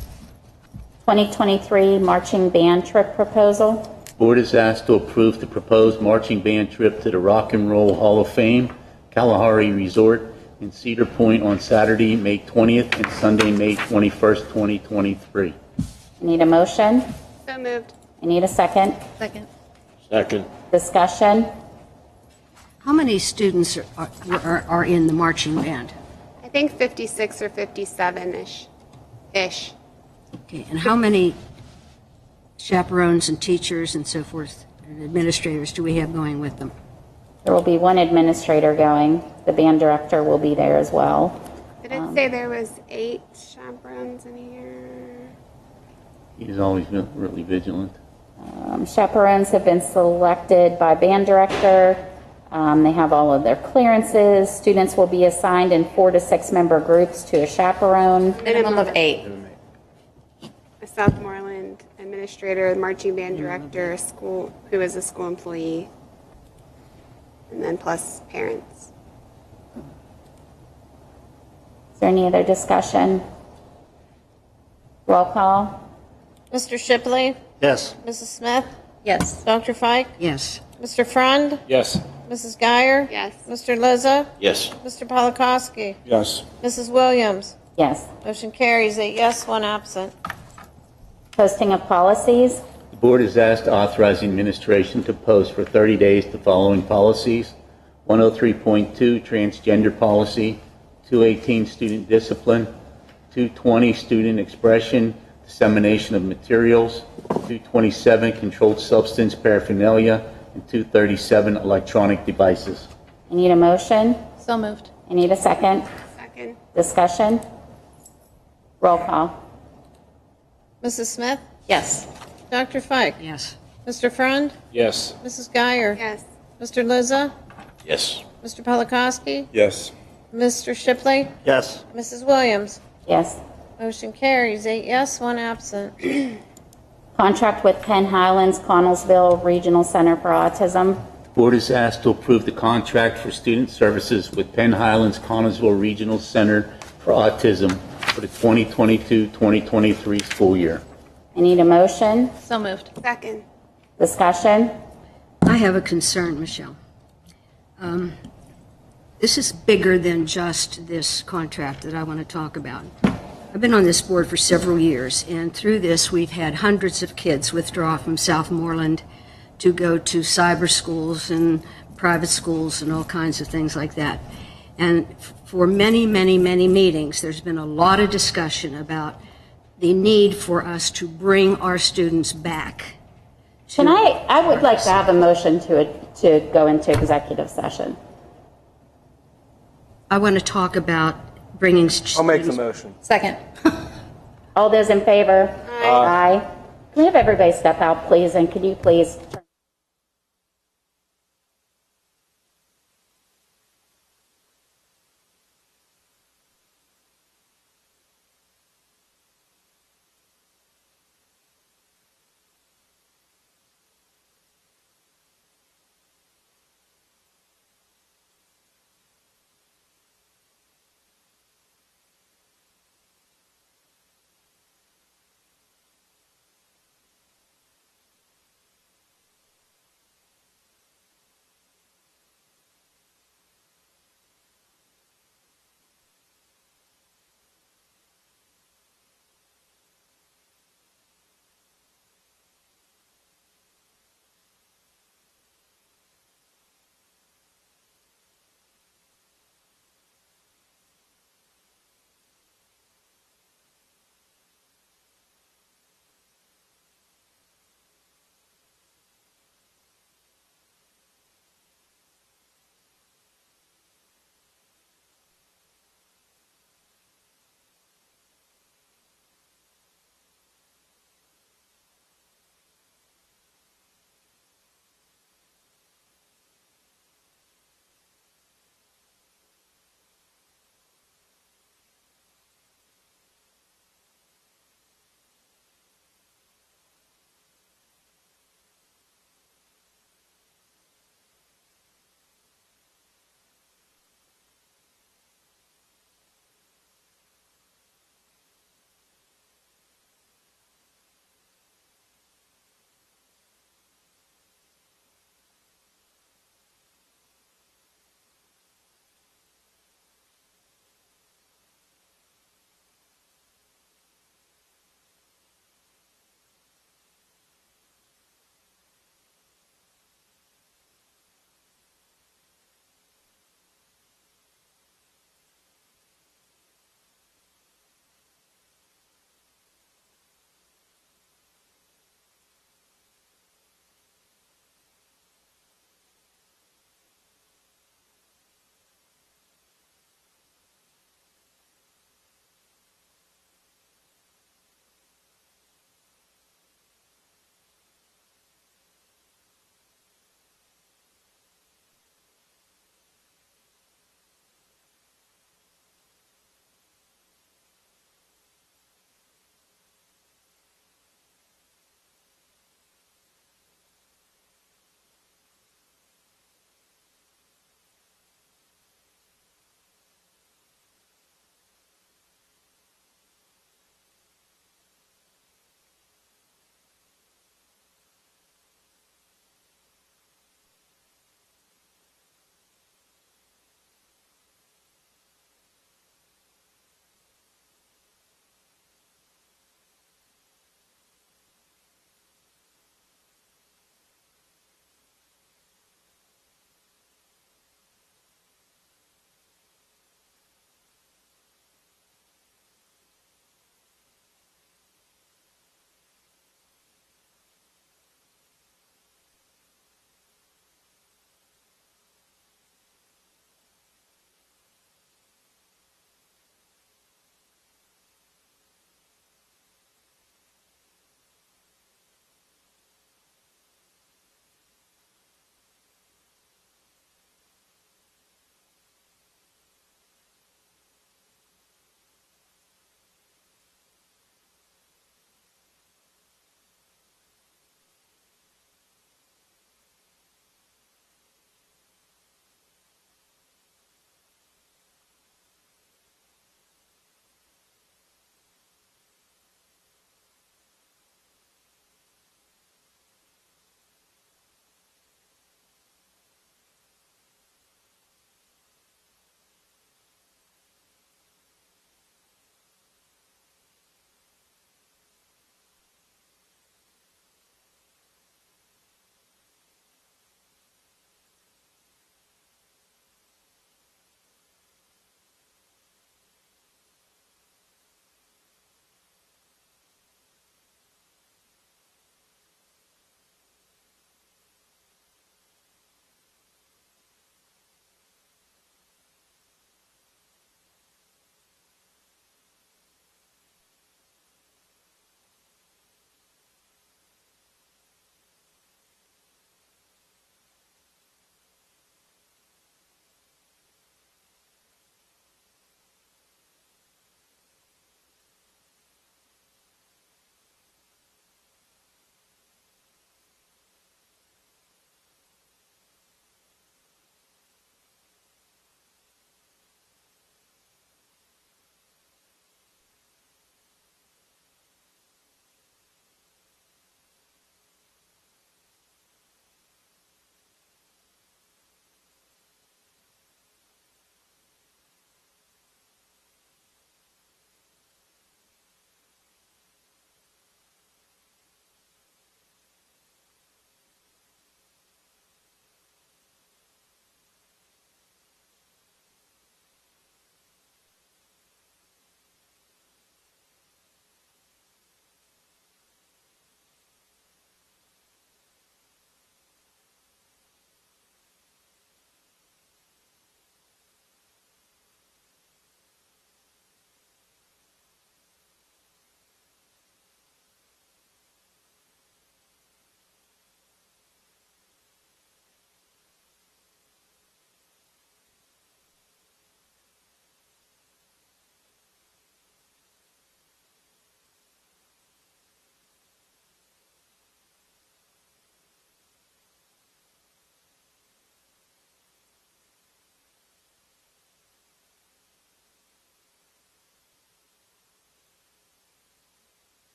2023 marching band trip proposal. Board is asked to approve the proposed marching band trip to the Rock and Roll Hall of Fame, Kalahari Resort in Cedar Point on Saturday, May 20th and Sunday, May 21st, 2023. I need a motion. So moved. I need a second. Second. Second. Discussion. How many students are in the marching band? I think 56 or 57-ish. Okay, and how many chaperones and teachers and so forth and administrators do we have going with them? There will be one administrator going. The band director will be there as well. Did it say there was 8 chaperones in here? He's always been really vigilant. Chaperones have been selected by band director. They have all of their clearances. Students will be assigned in 4 to 6 member groups to a chaperone. Minimum of 8. A Southmoreland administrator, marching band director, a school who is a school employee, and then plus parents. Is there any other discussion? Roll call. Mr. Shipley? Yes. Mrs. Smith? Yes. Dr. Fike? Yes. Mr. Frund? Yes. Mrs. Geyer? Yes. Mr. Lizza? Yes. Mr. Polakowski? Yes. Mrs. Williams? Yes. Motion carries 8 yes, 1 absent. Posting of policies. The board is asked to authorize the administration to post for 30 days the following policies: 103.2 transgender policy, 218 student discipline, 220 student expression, dissemination of materials, 227 controlled substance paraphernalia, and 237 electronic devices. I need a motion. So moved. I need a second. Second. Discussion. Roll call. Mrs. Smith? Yes. Dr. Fike? Yes. Mr. Frund? Yes. Mrs. Geyer? Yes. Mr. Lizza? Yes. Mr. Polakowski? Yes. Mr. Shipley? Yes. Mrs. Williams? Yes. Motion carries 8 yes, 1 absent. Contract with Penn Highlands Connellsville Regional Center for Autism. The board is asked to approve the contract for student services with Penn Highlands Connellsville Regional Center for Autism for the 2022-2023 school year. I need a motion. So moved. Second. Discussion. I have a concern, Michelle. This is bigger than just this contract that I want to talk about. I've been on this board for several years, and through this, we've had hundreds of kids withdraw from Southmoreland to go to cyber schools and private schools and all kinds of things like that. And for many, many, many meetings, there's been a lot of discussion about the need for us to bring our students back. Can I would like to have a motion to go into executive session. I want to talk about bringing I'll make the students. motion. Second. All those in favor? Aye. Can we have everybody step out, please? And can you please turn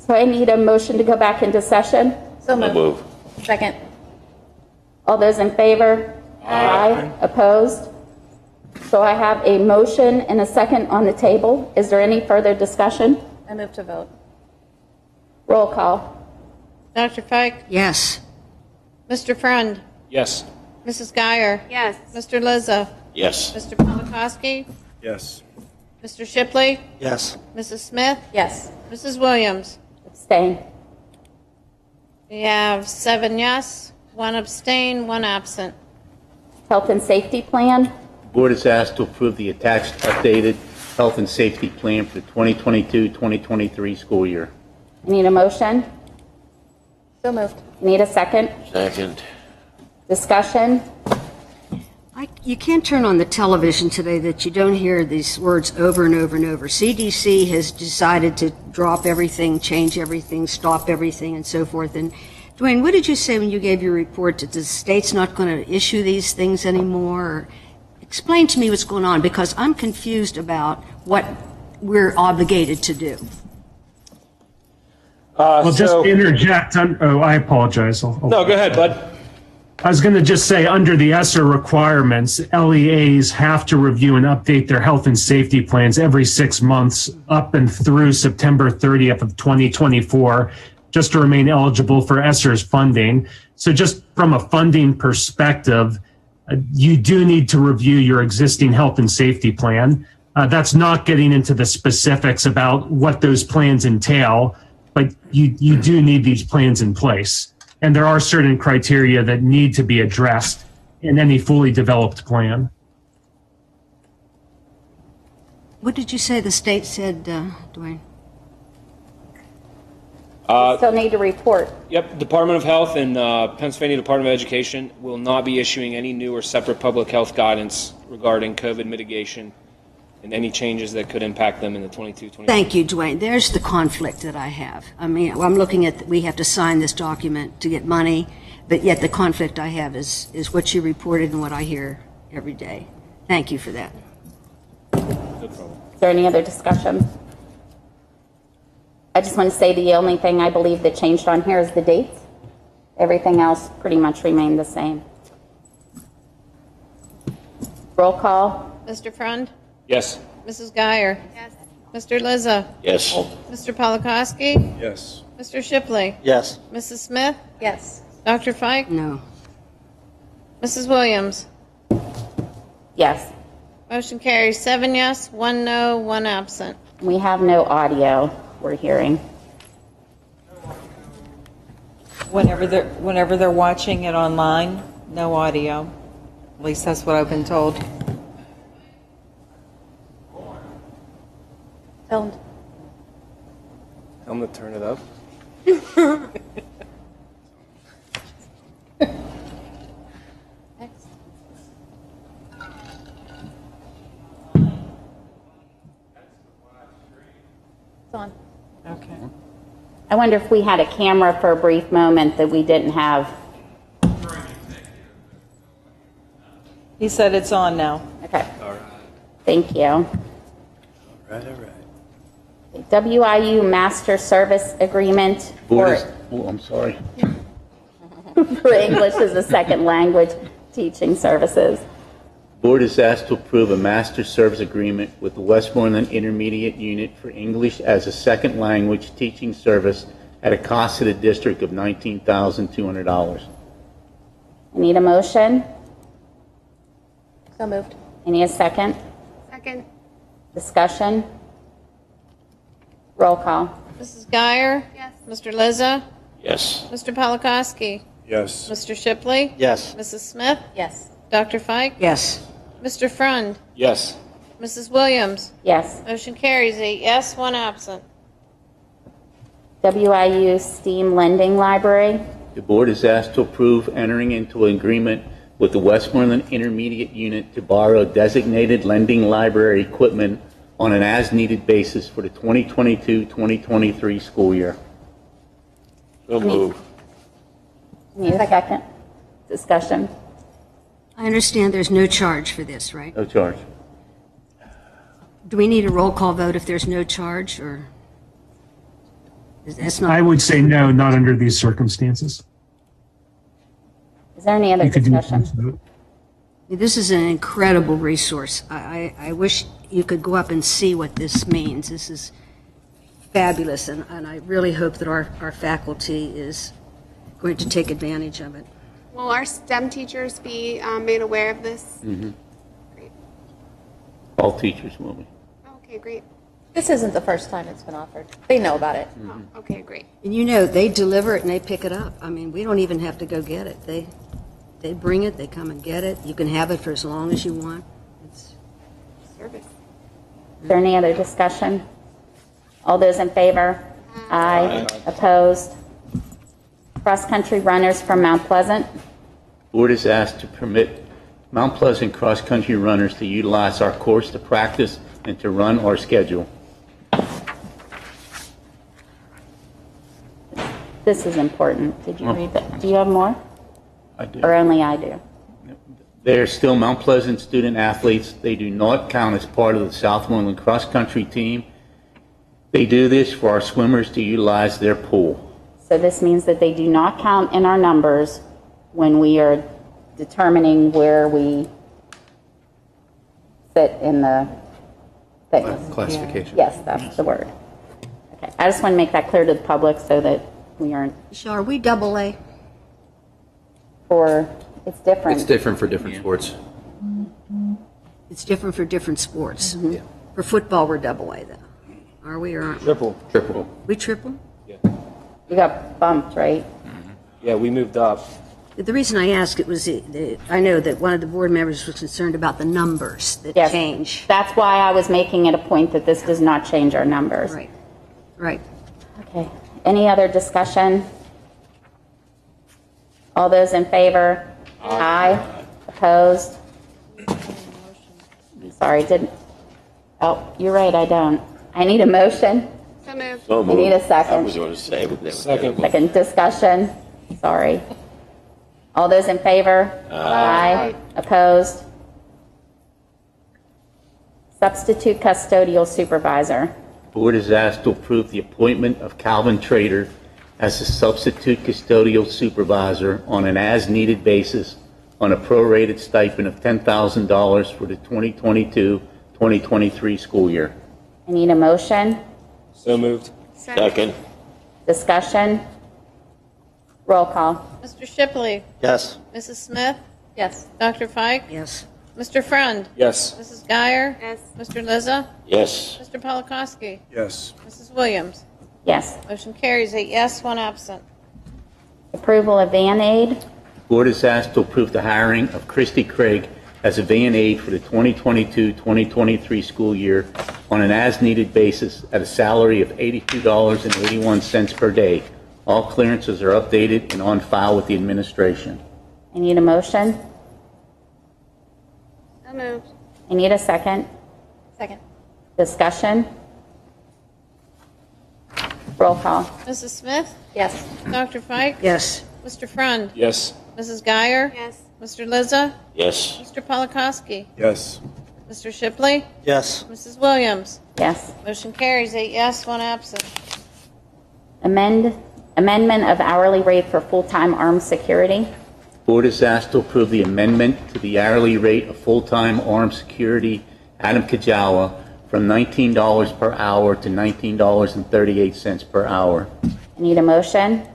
So I need a motion to go back into session. So moved. Move. Second. All those in favor? Aye. Opposed? So I have a motion and a second on the table. Is there any further discussion? I move to vote. Roll call. Dr. Fike? Yes. Mr. Friend? Yes. Mrs. Geyer? Yes. Mr. Lizza? Yes. Mr. Polakowski? Yes. Mr. Shipley? Yes. Mrs. Smith? Yes. Mrs. Williams? Abstain. We have 7 yes, 1 abstain, 1 absent. Health and safety plan. The board is asked to approve the attached updated health and safety plan for the 2022-2023 school year. I need a motion. So moved. Need a second. Second. Discussion. You can't turn on the television today that you don't hear these words over and over and over. CDC has decided to drop everything, change everything, stop everything, and so forth. And Dwayne, what did you say when you gave your report that the state's not going to issue these things anymore? Or explain to me what's going on, because I'm confused about what we're obligated to do. Well, just to interject. I apologize. No, go ahead, bud. I was going to just say, under the ESSER requirements, LEAs have to review and update their health and safety plans every 6 months up and through September 30th of 2024, just to remain eligible for ESSER's funding. So just from a funding perspective, you do need to review your existing health and safety plan. That's not getting into the specifics about what those plans entail, but you do need these plans in place. And there are certain criteria that need to be addressed in any fully developed plan. What did you say the state said, Dwayne? Still need to report. Yep, Department of Health and Pennsylvania Department of Education will not be issuing any new or separate public health guidance regarding COVID mitigation and any changes that could impact them in the 22-23. Thank you, Dwayne. There's the conflict that I have. I mean, I'm looking at, we have to sign this document to get money, but yet the conflict I have is what you reported and what I hear every day. Thank you for that. No problem. Is there any other discussion? I just want to say the only thing I believe that changed on here is the dates. Everything else pretty much remained the same. Roll call. Mr. Friend? Yes. Mrs. Geyer? Yes. Mr. Lizza? Yes. Mr. Polakowski? Yes. Mr. Shipley? Yes. Mrs. Smith? Yes. Dr. Fike? No. Mrs. Williams? Yes. Motion carries 7 yes, 1 no, 1 absent. We have no audio we're hearing. Whenever they're watching it online, no audio. At least that's what I've been told. Tell Tell them to turn it up. Next. It's on. Okay. I wonder if we had a camera for a brief moment that we didn't have. He said it's on now. Okay. All right. Thank you. All right. WIU Master Service Agreement Board for, is, I'm sorry. for English as a second language teaching services. Board is asked to approve a master service agreement with the Westmoreland Intermediate Unit for English as a second language teaching service at a cost to the district of $19,200. I need a motion. So moved. I need a second. Second. Discussion. Roll call. Mrs. Geyer? Yes. Mr. Lizza? Yes. Mr. Polakowski? Yes. Mr. Shipley? Yes. Mrs. Smith? Yes. Dr. Fike? Yes. Mr. Friend? Yes. Mrs. Williams? Yes. Motion carries 8 yes, 1 absent. WIU STEAM Lending Library. The board is asked to approve entering into an agreement with the Westmoreland Intermediate Unit to borrow designated lending library equipment on an as-needed basis for the 2022-2023 school year. So move. Need a second. Discussion. I understand there's no charge for this, right? No charge. Do we need a roll call vote if there's no charge, or? That's not. I would say no, not under these circumstances. Is there any other You could do a discussion? voice vote. This is an incredible resource. I wish you could go up and see what this means. This is fabulous, and I really hope that our faculty is going to take advantage of it. Will our STEM teachers be made aware of this? Great. All teachers will be. Okay, great. This isn't the first time it's been offered. They know about it. Oh, okay, great. And they deliver it and they pick it up. I mean, we don't even have to go get it. They bring it, they come and get it. You can have it for as long as you want. It's Service. Is there any other discussion? All those in favor? Aye. Opposed? Cross-country runners from Mount Pleasant. Board is asked to permit Mount Pleasant cross-country runners to utilize our course to practice and to run our schedule. This is important. Did you read that? Do you have more? I do. Or only I do? They are still Mount Pleasant student athletes. They do not count as part of the Southmoreland cross-country team. They do this for our swimmers to utilize their pool. So this means that they do not count in our numbers when we are determining where we fit in the thing. Classification. Yes, that's the word. Okay, I just want to make that clear to the public so that we aren't So are we double A? it's different. It's different for different sports. It's different for different sports. For football, we're double A, though. Are we or aren't we? Triple. We triple? You got bumped, right? Yeah, we moved up. The reason I ask it was, I know that one of the board members was concerned about the numbers that Yes. change. That's why I was making it a point that this does not change our numbers. Right, right. Okay. Any other discussion? All those in favor? Aye. Opposed? Sorry, didn't. Oh, you're right, I don't. I need a motion. So moved. So I need a moved. I second. was going to say, but never. Second discussion. Sorry. All those in favor? Aye. Opposed? Substitute custodial supervisor. Board is asked to approve the appointment of Calvin Trader as a substitute custodial supervisor on an as-needed basis on a prorated stipend of $10,000 for the 2022-2023 school year. I need a motion. So moved. Second. Discussion. Roll call. Mr. Shipley. Yes. Mrs. Smith. Yes. Dr. Fike. Yes. Mr. Friend. Yes. Mrs. Geyer. Yes. Mr. Lizza. Yes. Mr. Polakowski. Yes. Mrs. Williams. Yes. Motion carries 8 yes, 1 absent. Approval of van aid. Board is asked to approve the hiring of Christy Craig as a van aide for the 2022-2023 school year on an as-needed basis at a salary of $82.81 per day. All clearances are updated and on file with the administration. I need a motion. So moved. I need a second. Second. Discussion. Roll call. Mrs. Smith. Yes. Dr. Fike. Yes. Mr. Friend. Yes. Mrs. Geyer. Yes. Mr. Lizza. Yes. Mr. Polakowski. Yes. Mr. Shipley. Yes. Mrs. Williams. Yes. Motion carries 8 yes, 1 absent. Amendment of hourly rate for full-time armed security. Board is asked to approve the amendment to the hourly rate of full-time armed security Adam Kajawa from $19 per hour to $19.38 per hour. I need a motion.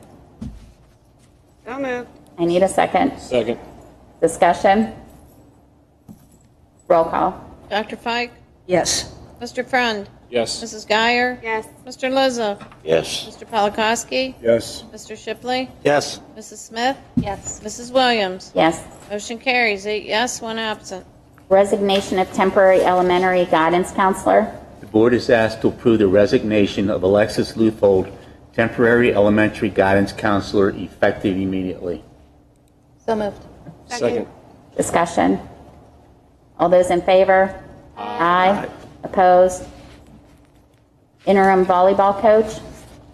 So moved. I need a second. Second. Discussion. Roll call. Dr. Fike. Yes. Mr. Friend. Yes. Mrs. Geyer. Yes. Mr. Lizza. Yes. Mr. Polakowski. Yes. Mr. Shipley. Yes. Mrs. Smith. Yes. Mrs. Williams. Yes. Motion carries 8 yes, 1 absent. Resignation of temporary elementary guidance counselor. The board is asked to approve the resignation of Alexis Luthold, temporary elementary guidance counselor, effective immediately. So moved. Second. Discussion. All those in favor? Aye. Opposed? Interim volleyball coach.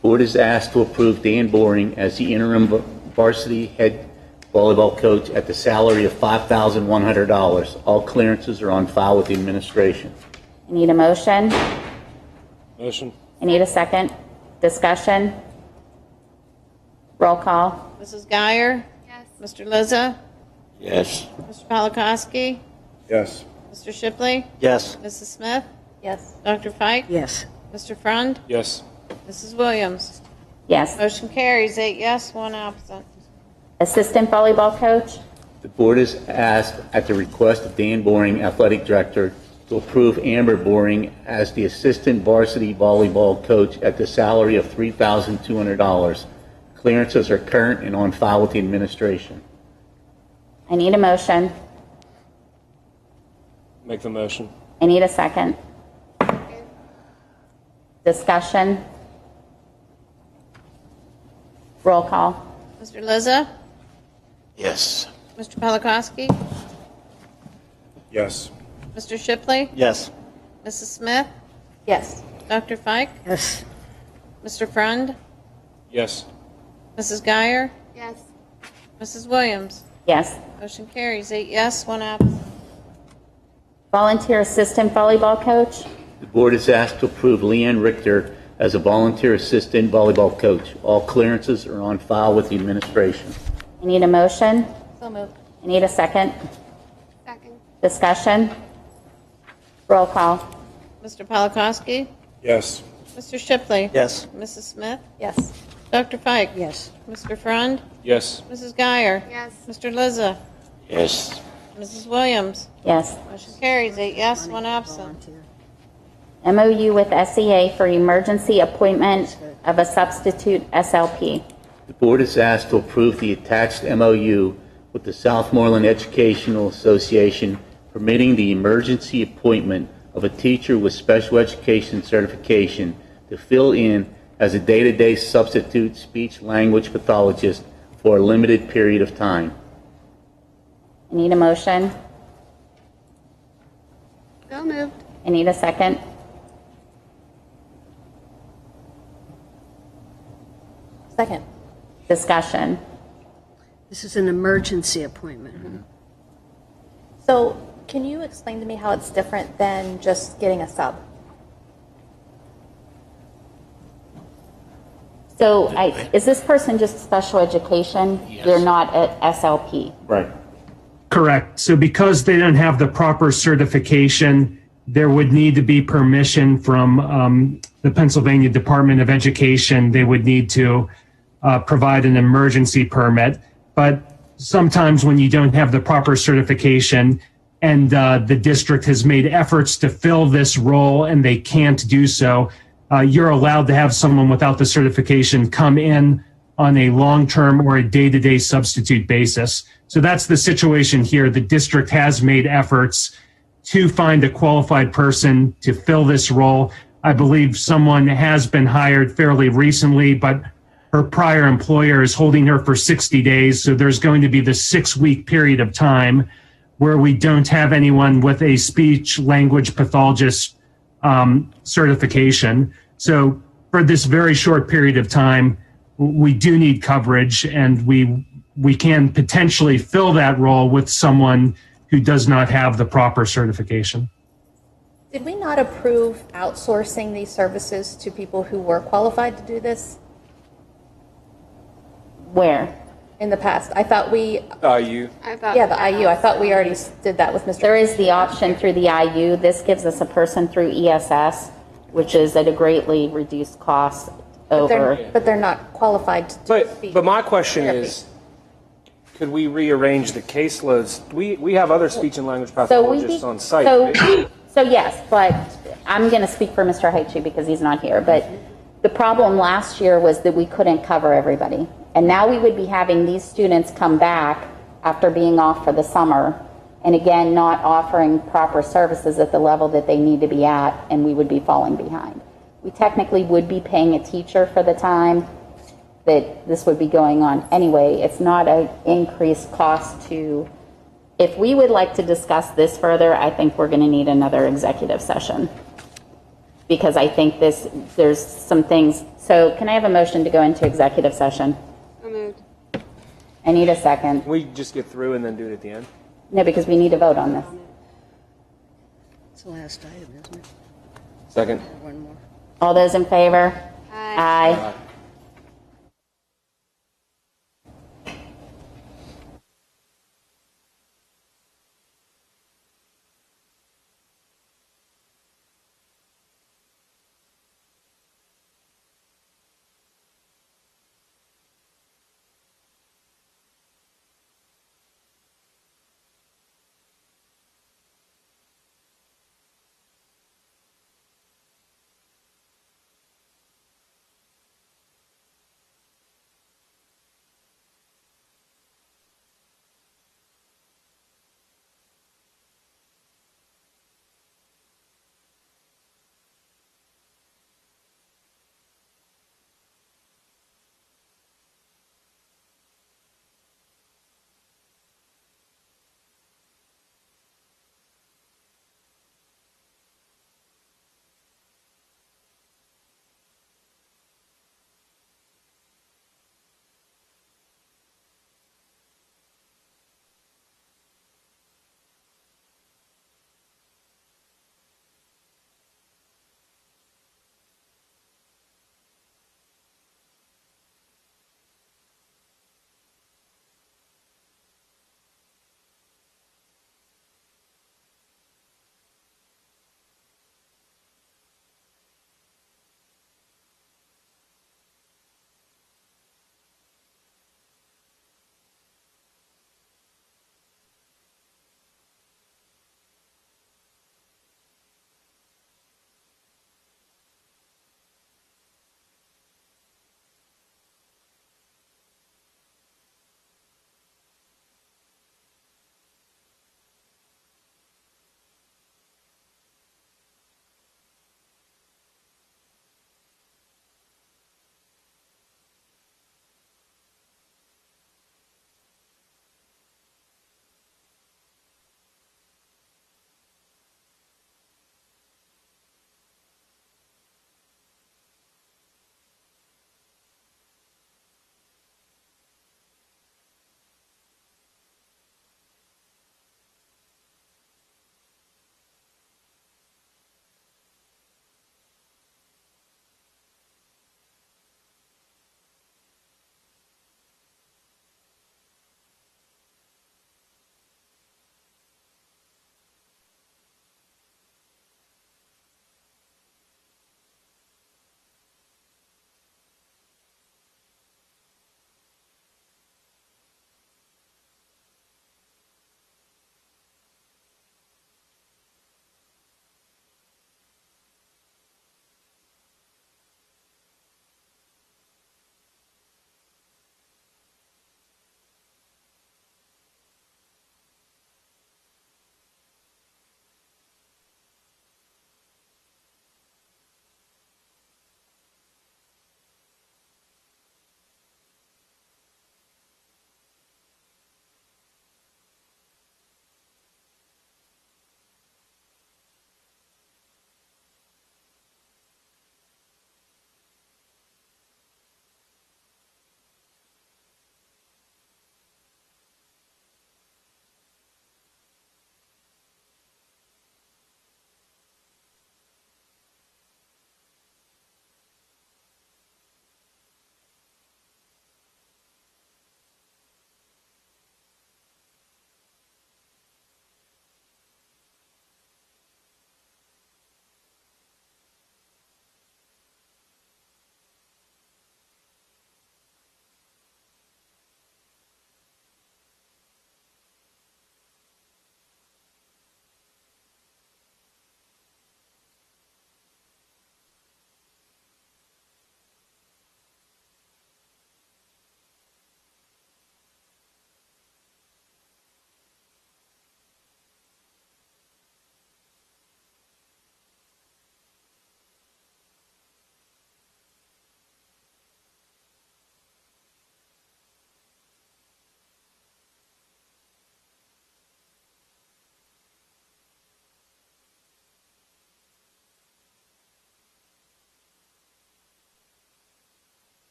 Board is asked to approve Dan Boring as the interim varsity head volleyball coach at the salary of $5,100. All clearances are on file with the administration. I need a motion. Motion. I need a second. Discussion? Roll call. Mrs. Geyer? Yes. Mr. Lizza? Yes. Mr. Polakowski? Yes. Mr. Shipley? Yes. Mrs. Smith? Yes. Dr. Fike? Yes. Mr. Frund? Yes. Mrs. Williams? Yes. Motion carries, 8 yes, 1 absent. Assistant volleyball coach? The board is asked, at the request of Dan Boring, athletic director, to approve Amber Boring as the assistant varsity volleyball coach at the salary of $3,200. Clearances are current and on file with the administration. I need a motion. Make the motion. I need a second. Discussion? Roll call. Mr. Lizza? Yes. Mr. Polakowski? Yes. Mr. Shipley? Yes. Mrs. Smith? Yes. Dr. Fike? Yes. Mr. Frund? Yes. Mrs. Geyer? Yes. Mrs. Williams? Yes. Motion carries, 8 yes, 1 absent. Volunteer assistant volleyball coach? The board is asked to approve Leanne Richter as a volunteer assistant volleyball coach. All clearances are on file with the administration. I need a motion. So moved. I need a second. Second. Discussion? Roll call. Mr. Polakowski? Yes. Mr. Shipley? Yes. Mrs. Smith? Yes. Dr. Fike? Yes. Mr. Frund? Yes. Mrs. Geyer? Yes. Mr. Lizza? Yes. Mrs. Williams? Yes. Motion carries, 8 yes, 1 absent. MOU with SEA for emergency appointment of a substitute SLP. The board is asked to approve the attached MOU with the Southmoreland Educational Association permitting the emergency appointment of a teacher with special education certification to fill in as a day-to-day substitute speech-language pathologist for a limited period of time. I need a motion. So moved. I need a second. Second. Discussion. This is an emergency appointment. So can you explain to me how it's different than just getting a sub? So is this person just special education? Yes. They're not at SLP? Right. Correct. So because they don't have the proper certification, there would need to be permission from the Pennsylvania Department of Education. They would need to provide an emergency permit. But sometimes when you don't have the proper certification and the district has made efforts to fill this role and they can't do so, you're allowed to have someone without the certification come in on a long-term or a day-to-day substitute basis. So that's the situation here. The district has made efforts to find a qualified person to fill this role. I believe someone has been hired fairly recently, but her prior employer is holding her for 60 days. So there's going to be the 6-week period of time where we don't have anyone with a speech language pathologist certification. So for this very short period of time, we do need coverage, and we can potentially fill that role with someone who does not have the proper certification. Did we not approve outsourcing these services to people who were qualified to do this Where? in the past? I thought we, You. I thought. yeah, the IU. I thought we already did that with Mr. There is the option through the IU. This gives us a person through ESS, which is at a greatly reduced cost over. But they're not qualified to do speech But my question therapy. is, could we rearrange the caseloads? We have other speech and language So pathologists on site. right? So yes, but I'm going to speak for Mr. Haichi because he's not here. But the problem last year was that we couldn't cover everybody. And now we would be having these students come back after being off for the summer, and again, not offering proper services at the level that they need to be at, and we would be falling behind. We technically would be paying a teacher for the time that this would be going on anyway. It's not an increased cost to, if we would like to discuss this further, I think we're going to need another executive session. Because I think there's some things. So can I have a motion to go into executive session? So moved. I need a second. Can we just get through and then do it at the end? No, because we need to vote on this. It's the last item, isn't it? Second. One more. All those in favor? Aye. Aye.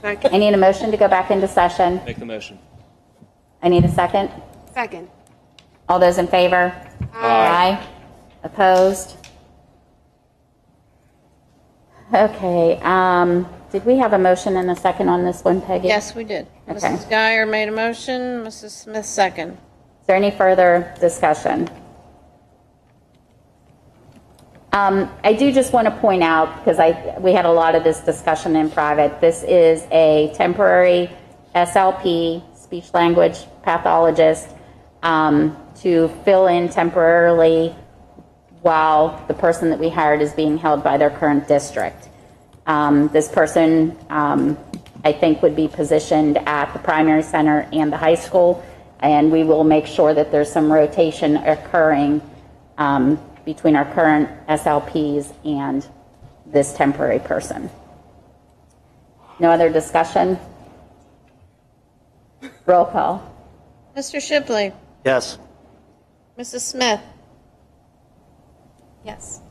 Second. I need a motion to go back into session. Make the motion. I need a second. Second. All those in favor? Aye. Opposed? Okay, did we have a motion and a second on this one, Peggy? Yes, we did. Okay. Mrs. Geyer made a motion, Mrs. Smith second. Is there any further discussion? I do just want to point out, because we had a lot of this discussion in private, this is a temporary SLP, speech language pathologist, to fill in temporarily while the person that we hired is being held by their current district. This person, I think, would be positioned at the primary center and the high school, and we will make sure that there's some rotation occurring between our current SLPs and this temporary person. No other discussion? Roll call. Mr. Shipley, Yes. Mrs. Smith, Yes.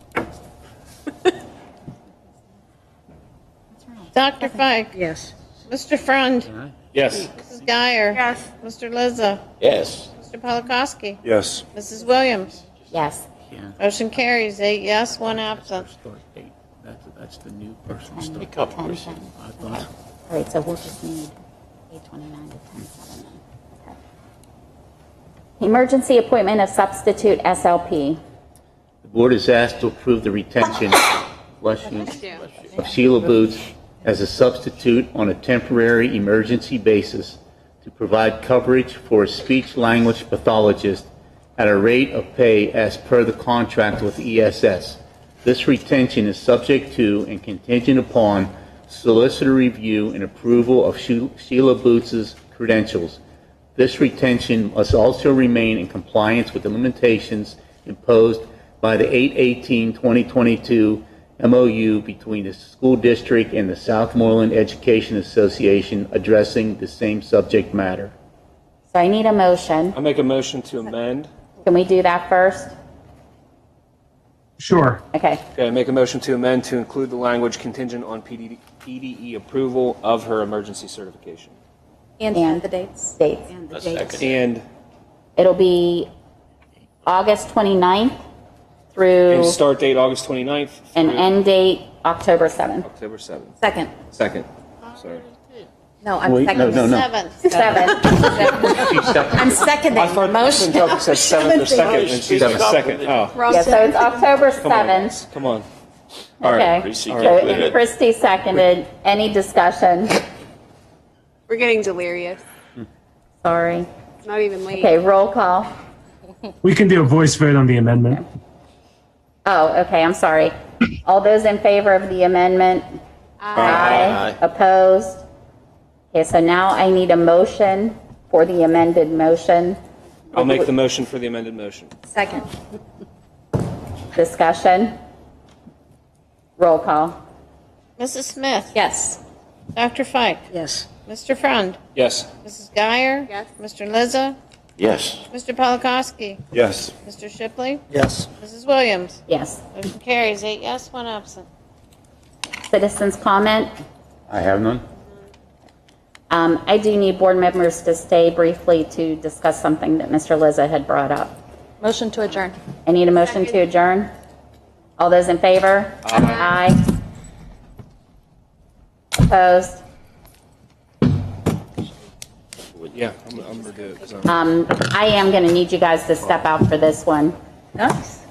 Dr. Fike, Yes. Mr. Frund, Yes. Mrs. Geyer. Yes. Mr. Lizza, Yes. Mr. Polakowski, Yes. Mrs. Williams. Yes. Motion carries, 8 yes, 1 absent. Start date. That's the new person start. Pick up, Chrissy. I thought. All right, so we'll just need 8:29 to 10:07 then. Okay. Emergency appointment of substitute SLP. The board is asked to approve the retention of Sheila Boots as a substitute on a temporary emergency basis to provide coverage for a speech-language pathologist at a rate of pay as per the contract with ESS. This retention is subject to and contingent upon solicitor review and approval of Sheila Boots' credentials. This retention must also remain in compliance with the limitations imposed by the 8/18/2022 MOU between the school district and the Southmoreland Education Association addressing the same subject matter. So I need a motion. I make a motion to amend. Can we do that first? Sure. Okay. Okay, I make a motion to amend to include the language contingent on PDE approval of her emergency certification. And the dates. Dates. And the A dates. second. And It'll be August 29th through, start date August 29th. and through end date October 7th. October 7th. Second. Second. Sorry. No, I'm Wait, second. no. 7th. 7th. I'm seconding I thought the motion. It said 7th or second, and she's like second. Oh, Yeah, so it's October come on. 7th. Come on. All right. Okay. Chrissy, So, get with and it. Christie seconded. Any discussion? We're getting delirious. Sorry. It's not even late. Okay, roll call. We can do a voice vote on the amendment. Oh, okay, I'm sorry. All those in favor of the amendment? Aye. Opposed? Okay, so now I need a motion for the amended motion. I'll make the motion for the amended motion. Second. Discussion? Roll call. Mrs. Smith, Yes. Dr. Fike, Yes. Mr. Frund, Yes. Mrs. Geyer. Yes. Mr. Lizza, Yes. Mr. Polakowski, Yes. Mr. Shipley, Yes. Mrs. Williams. Yes. Motion carries, 8 yes, 1 absent. Citizens comment? I have none. I do need board members to stay briefly to discuss something that Mr. Lizza had brought up. Motion to adjourn. I need a motion to adjourn. All those in favor? Aye. Opposed? Yeah, I'm gonna do it. 'Cause I'm- I am going to need you guys to step out for this one. Nice.